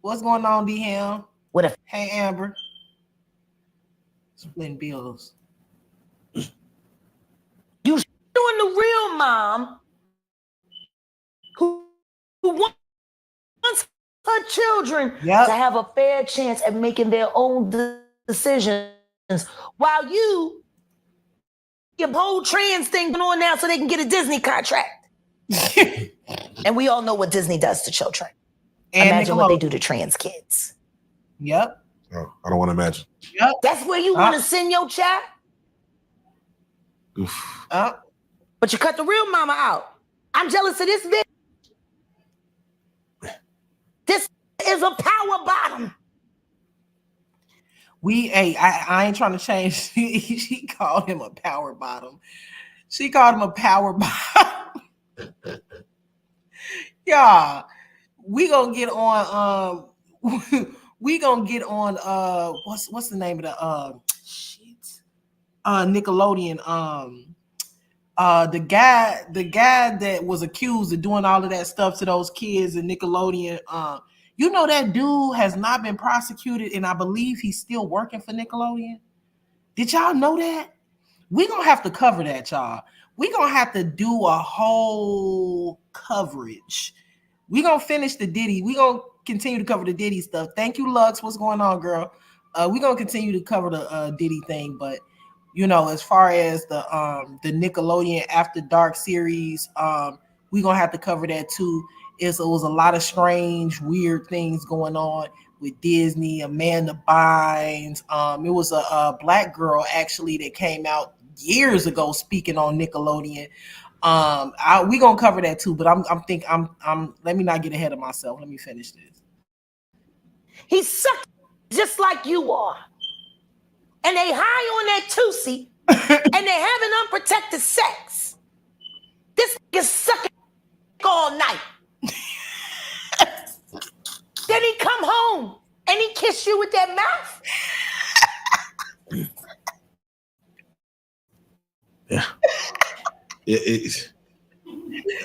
What's going on, D-Ham? With a Hey, Amber. Splitting bills. You doing the real mom who wants her children to have a fair chance at making their own decisions while you your whole trans thing going on now so they can get a Disney contract. And we all know what Disney does to children. And imagine what they do to trans kids. Yep. Oh, I don't want to imagine. Yep. That's where you want to send your child? Oof. But you cut the real mama out. I'm jealous of this bitch. This is a power bottom. I ain't trying to change. She called him a power bottom. She called him a power bottom. Yeah. We gonna get on what's the name of the Nickelodeon, the guy that was accused of doing all of that stuff to those kids in Nickelodeon, you know that dude has not been prosecuted and I believe he's still working for Nickelodeon. Did y'all know that? We're gonna have to cover that, y'all. We're gonna have to do a whole coverage. We're gonna finish the Diddy. We're gonna continue to cover the Diddy stuff. Thank you, Lux. What's going on, girl? We're gonna continue to cover the Diddy thing, but you know, as far as the Nickelodeon After Dark series, we're gonna have to cover that too. It was a lot of strange, weird things going on with Disney, Amanda Bynes. It was a black girl actually that came out years ago speaking on Nickelodeon. We gonna cover that too, but I'm let me not get ahead of myself. Let me finish this. He's sucking just like you are. And they high on that Tootsie and they having unprotected sex. This is sucking all night. Then he come home and he kiss you with that mouth. Yeah. It's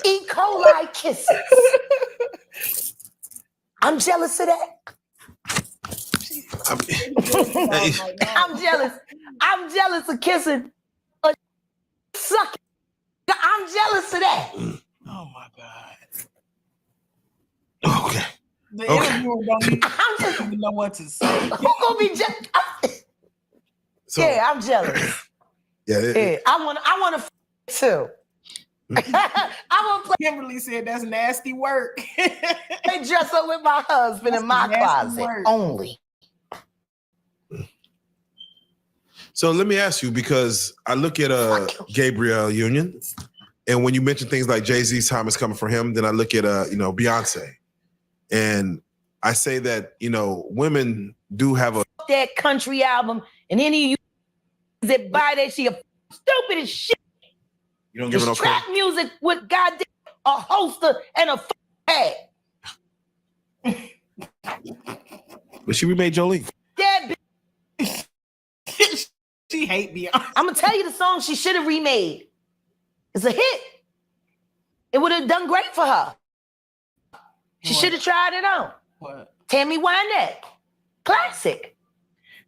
E. coli kisses. I'm jealous of that. I'm jealous. I'm jealous of kissing. Sucking. I'm jealous of that. Oh my God. okay. The interviewer don't even know what to say. Who gonna be jealous? So, yeah, I'm jealous. Yeah. I want to too. I want to play. Kimberly said that's nasty work. They dress up with my husband in my closet only. So let me ask you, because I look at Gabrielle Union, and when you mention things like Jay-Z's time is coming for him, then I look at Beyonce, and I say that women do have a that country album, and any of you that buy that shit, stupid as shit. You don't give it no trap music with goddamn a holster and a bag. But she remade Jolie. That bitch. She hate Beyonce. I'm gonna tell you the song she should have remade. It's a hit. It would have done great for her. She should have tried it on. What? Tammy Wynette. Classic.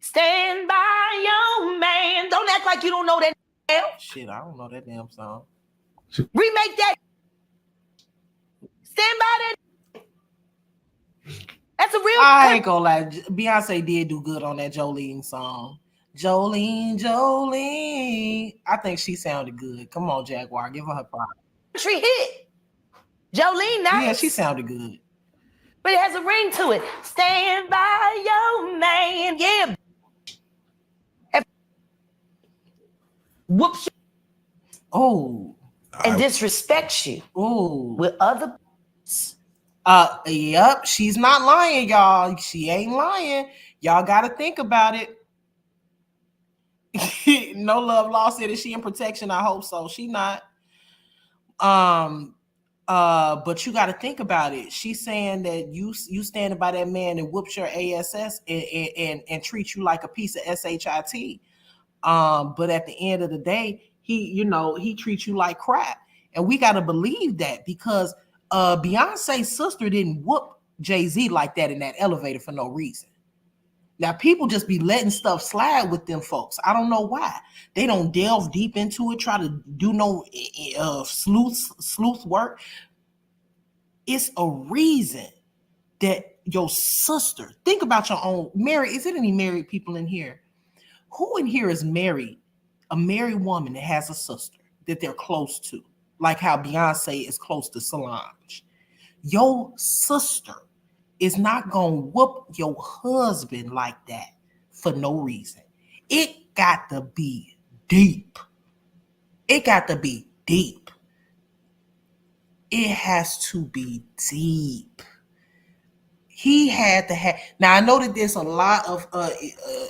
Stand by your man. Don't act like you don't know that. Shit, I don't know that damn song. Remake that. Stand by that. That's a real. I ain't gonna lie. Beyonce did do good on that Jolene song. Jolene. I think she sounded good. Come on, Jaguar. Give her props. Country hit. Jolene, nice. Yeah, she sounded good. But it has a ring to it. Stand by your man. Yeah. Whoops. Oh. And disrespects you. Oh. With other. Yep. She's not lying, y'all. She ain't lying. Y'all got to think about it. No Love Lost said, is she in protection? I hope so. She not. But you got to think about it. She's saying that you standing by that man and whoops your ass and treat you like a piece of shit. But at the end of the day, he treats you like crap, and we got to believe that because Beyonce's sister didn't whoop Jay-Z like that in that elevator for no reason. Now people just be letting stuff slide with them folks. I don't know why. They don't delve deep into it, try to do no sleuth work. It's a reason that your sister, think about your own married. Is it any married people in here? Who in here is married? A married woman that has a sister that they're close to, like how Beyonce is close to Solange. Your sister is not gonna whoop your husband like that for no reason. It got to be deep. It got to be deep. It has to be deep. He had to have. Now I know that there's a lot of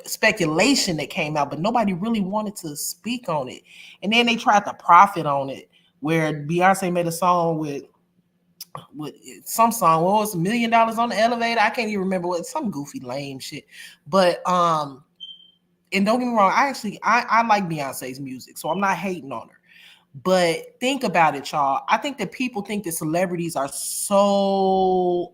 speculation that came out, but nobody really wanted to speak on it. And then they tried to profit on it, where Beyonce made a song with some song. What was $1 million on the elevator? I can't even remember what. Some goofy lame shit. But and don't get me wrong, I like Beyonce's music, so I'm not hating on her. But think about it, y'all. I think that people think that celebrities are so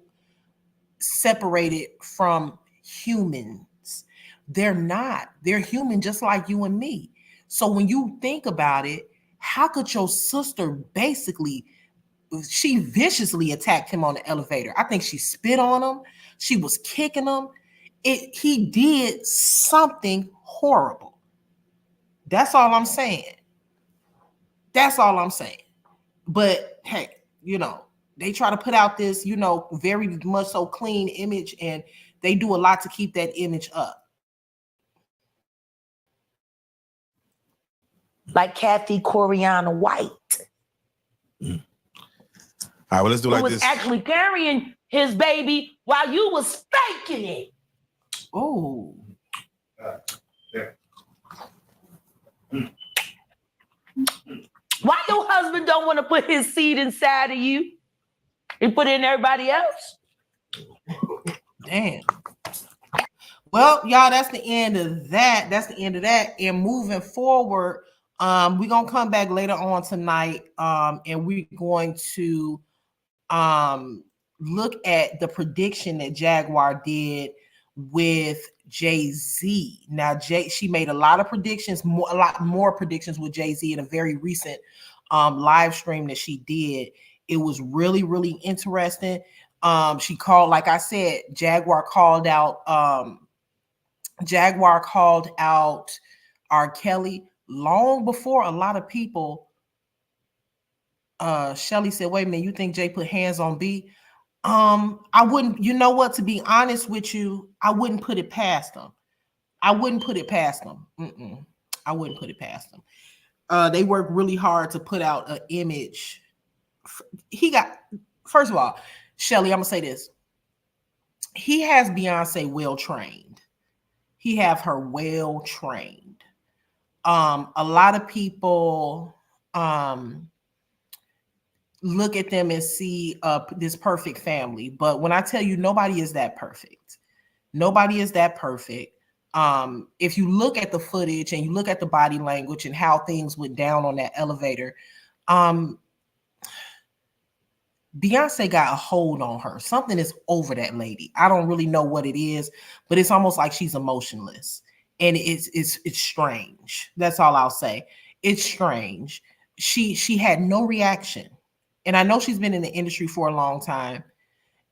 separated from humans. They're not. They're human just like you and me. So when you think about it, how could your sister basically, she viciously attacked him on the elevator. I think she spit on him. She was kicking him. He did something horrible. That's all I'm saying. That's all I'm saying. But hey, you know, they try to put out this, you know, very much so clean image, and they do a lot to keep that image up. Like Kathy Coriana White. All right, well, let's do who like was this. actually carrying his baby while you was spanking it. Oh. Why your husband don't want to put his seed inside of you and put it in everybody else? Damn. Well, y'all, that's the end of that. That's the end of that. And moving forward, we're gonna come back later on tonight, and we're going to look at the prediction that Jaguar did with Jay-Z. Now, she made a lot of predictions, a lot more predictions with Jay-Z in a very recent live stream that she did. It was really, really interesting. She called, like I said, Jaguar called out R. Kelly long before a lot of people. Shelly said, wait a minute, you think Jay put hands on B? I wouldn't, you know what, to be honest with you, I wouldn't put it past them. I wouldn't put it past them. I wouldn't put it past them. They worked really hard to put out an image. First of all, Shelly, I'm gonna say this. He has Beyonce well trained. He have her well trained. A lot of people look at them and see this perfect family, but when I tell you, nobody is that perfect. Nobody is that perfect. If you look at the footage and you look at the body language and how things went down on that elevator, Beyonce got a hold on her. Something is over that lady. I don't really know what it is, but it's almost like she's emotionless, and it's strange. That's all I'll say. It's strange. She had no reaction, and I know she's been in the industry for a long time,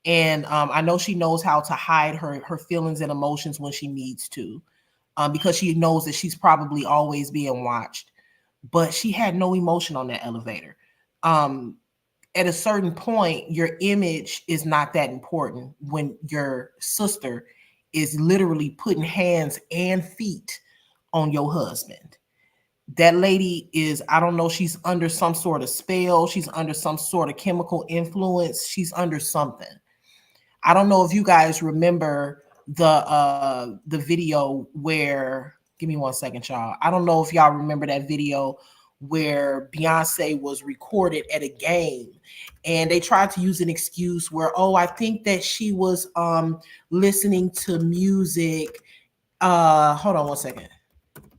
and I know she knows how to hide her feelings and emotions when she needs to, because she knows that she's probably always being watched. But she had no emotion on that elevator. At a certain point, your image is not that important when your sister is literally putting hands and feet on your husband. That lady is, I don't know, she's under some sort of spell. She's under some sort of chemical influence. She's under something. I don't know if you guys remember the video where, give me 1 second, y'all. I don't know if y'all remember that video where Beyonce was recorded at a game, and they tried to use an excuse where, oh, I think that she was listening to music. Hold on 1 second.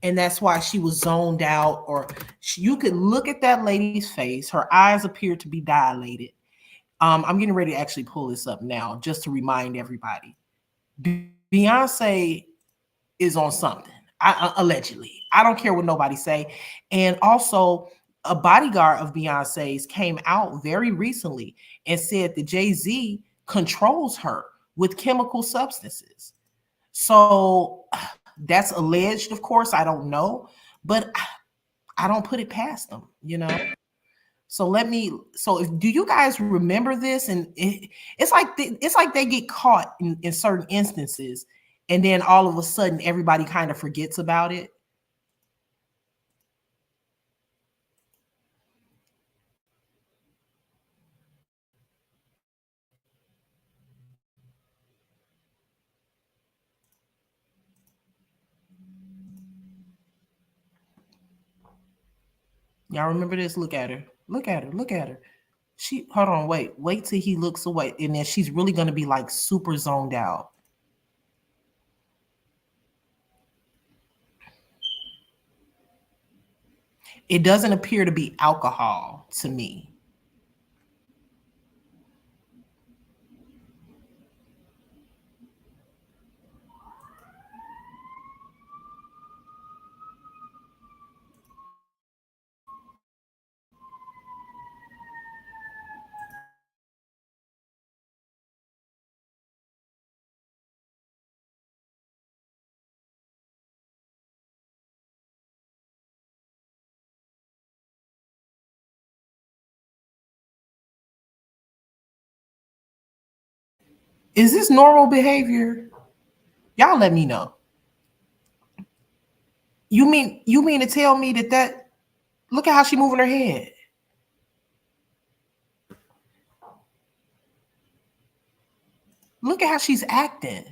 And that's why she was zoned out, or you could look at that lady's face. Her eyes appear to be dilated. I'm getting ready to actually pull this up now just to remind everybody. Beyonce is on something, allegedly. I don't care what nobody say. And also, a bodyguard of Beyonce's came out very recently and said that Jay-Z controls her with chemical substances. So that's alleged, of course. I don't know, but I don't put it past them, you know. So do you guys remember this? And it's like they get caught in certain instances, and then all of a sudden everybody kind of forgets about it. Y'all remember this? Look at her. Look at her. Look at her. Hold on, wait till he looks away, and then she's really gonna be like super zoned out. It doesn't appear to be alcohol to me. Is this normal behavior? Y'all let me know. You mean to tell me that look at how she moving her head. Look at how she's acting.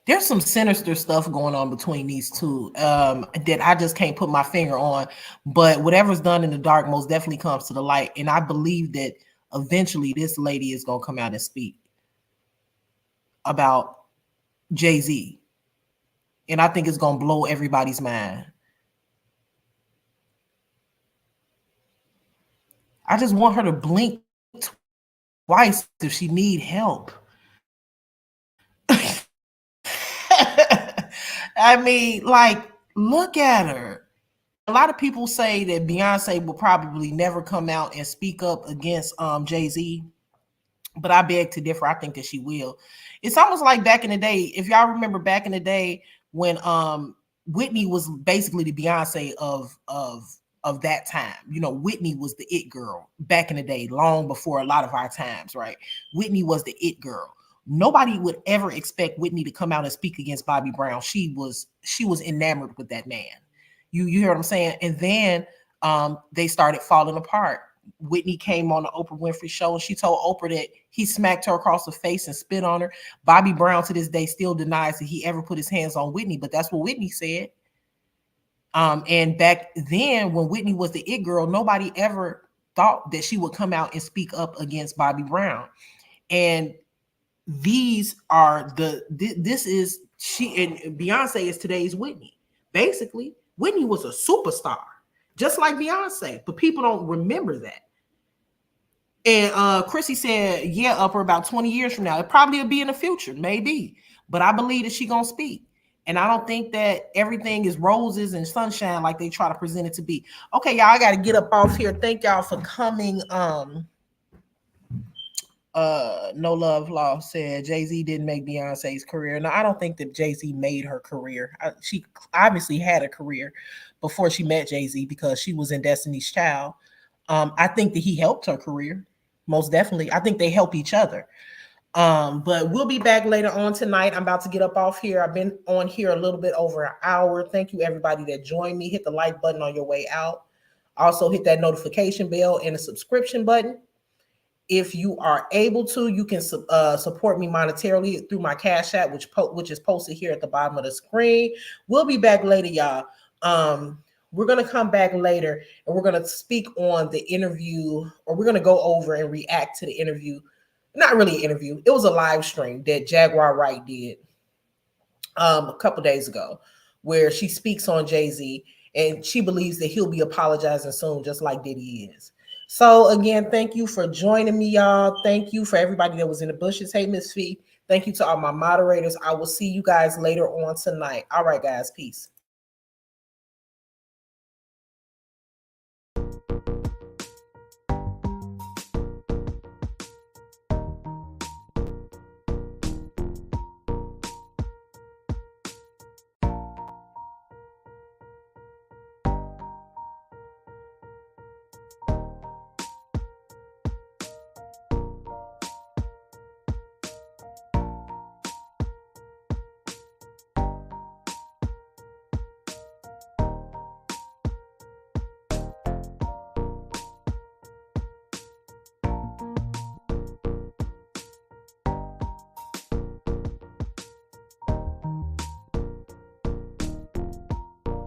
There's some sinister stuff going on between these two that I just can't put my finger on. But whatever's done in the dark most definitely comes to the light. And I believe that eventually this lady is going to come out and speak about Jay-Z. And I think it's going to blow everybody's mind. I just want her to blink twice if she need help. I mean, like, look at her. A lot of people say that Beyonce will probably never come out and speak up against Jay-Z, but I beg to differ. I think that she will. It's almost like back in the day, if y'all remember back in the day when Whitney was basically the Beyonce of that time. You know, Whitney was the it girl back in the day, long before a lot of our times, right? Whitney was the it girl. Nobody would ever expect Whitney to come out and speak against Bobby Brown. She was enamored with that man. You hear what I'm saying? And then they started falling apart. Whitney came on the Oprah Winfrey show and she told Oprah that he smacked her across the face and spit on her. Bobby Brown to this day still denies that he ever put his hands on Whitney, but that's what Whitney said. And back then when Whitney was the it girl, nobody ever thought that she would come out and speak up against Bobby Brown. And this is she, and Beyonce is today's Whitney. Basically, Whitney was a superstar, just like Beyonce, but people don't remember that. And Chrissy said, yeah, upper about 20 years from now. It probably will be in the future, maybe. But I believe that she gonna speak. And I don't think that everything is roses and sunshine like they try to present it to be. Okay, y'all, I gotta get up off here. Thank y'all for coming. No Love Lost said Jay-Z didn't make Beyonce's career. Now, I don't think that Jay-Z made her career. She obviously had a career before she met Jay-Z because she was in Destiny's Child. I think that he helped her career, most definitely. I think they help each other. But we'll be back later on tonight. I'm about to get up off here. I've been on here a little bit over an hour. Thank you, everybody that joined me. Hit the like button on your way out. Also, hit that notification bell and the subscription button. If you are able to, you can support me monetarily through my Cash App, which is posted here at the bottom of the screen. We'll be back later, y'all. We're going to come back later and we're going to speak on the interview, or we're going to go over and react to the interview. Not really an interview. It was a live stream that Jaguar Wright did a couple days ago, where she speaks on Jay-Z and she believes that he'll be apologizing soon, just like Diddy is. So again, thank you for joining me, y'all. Thank you for everybody that was in the bushes. Hey, Miss Fee. Thank you to all my moderators. I will see you guys later on tonight. All right, guys. Peace.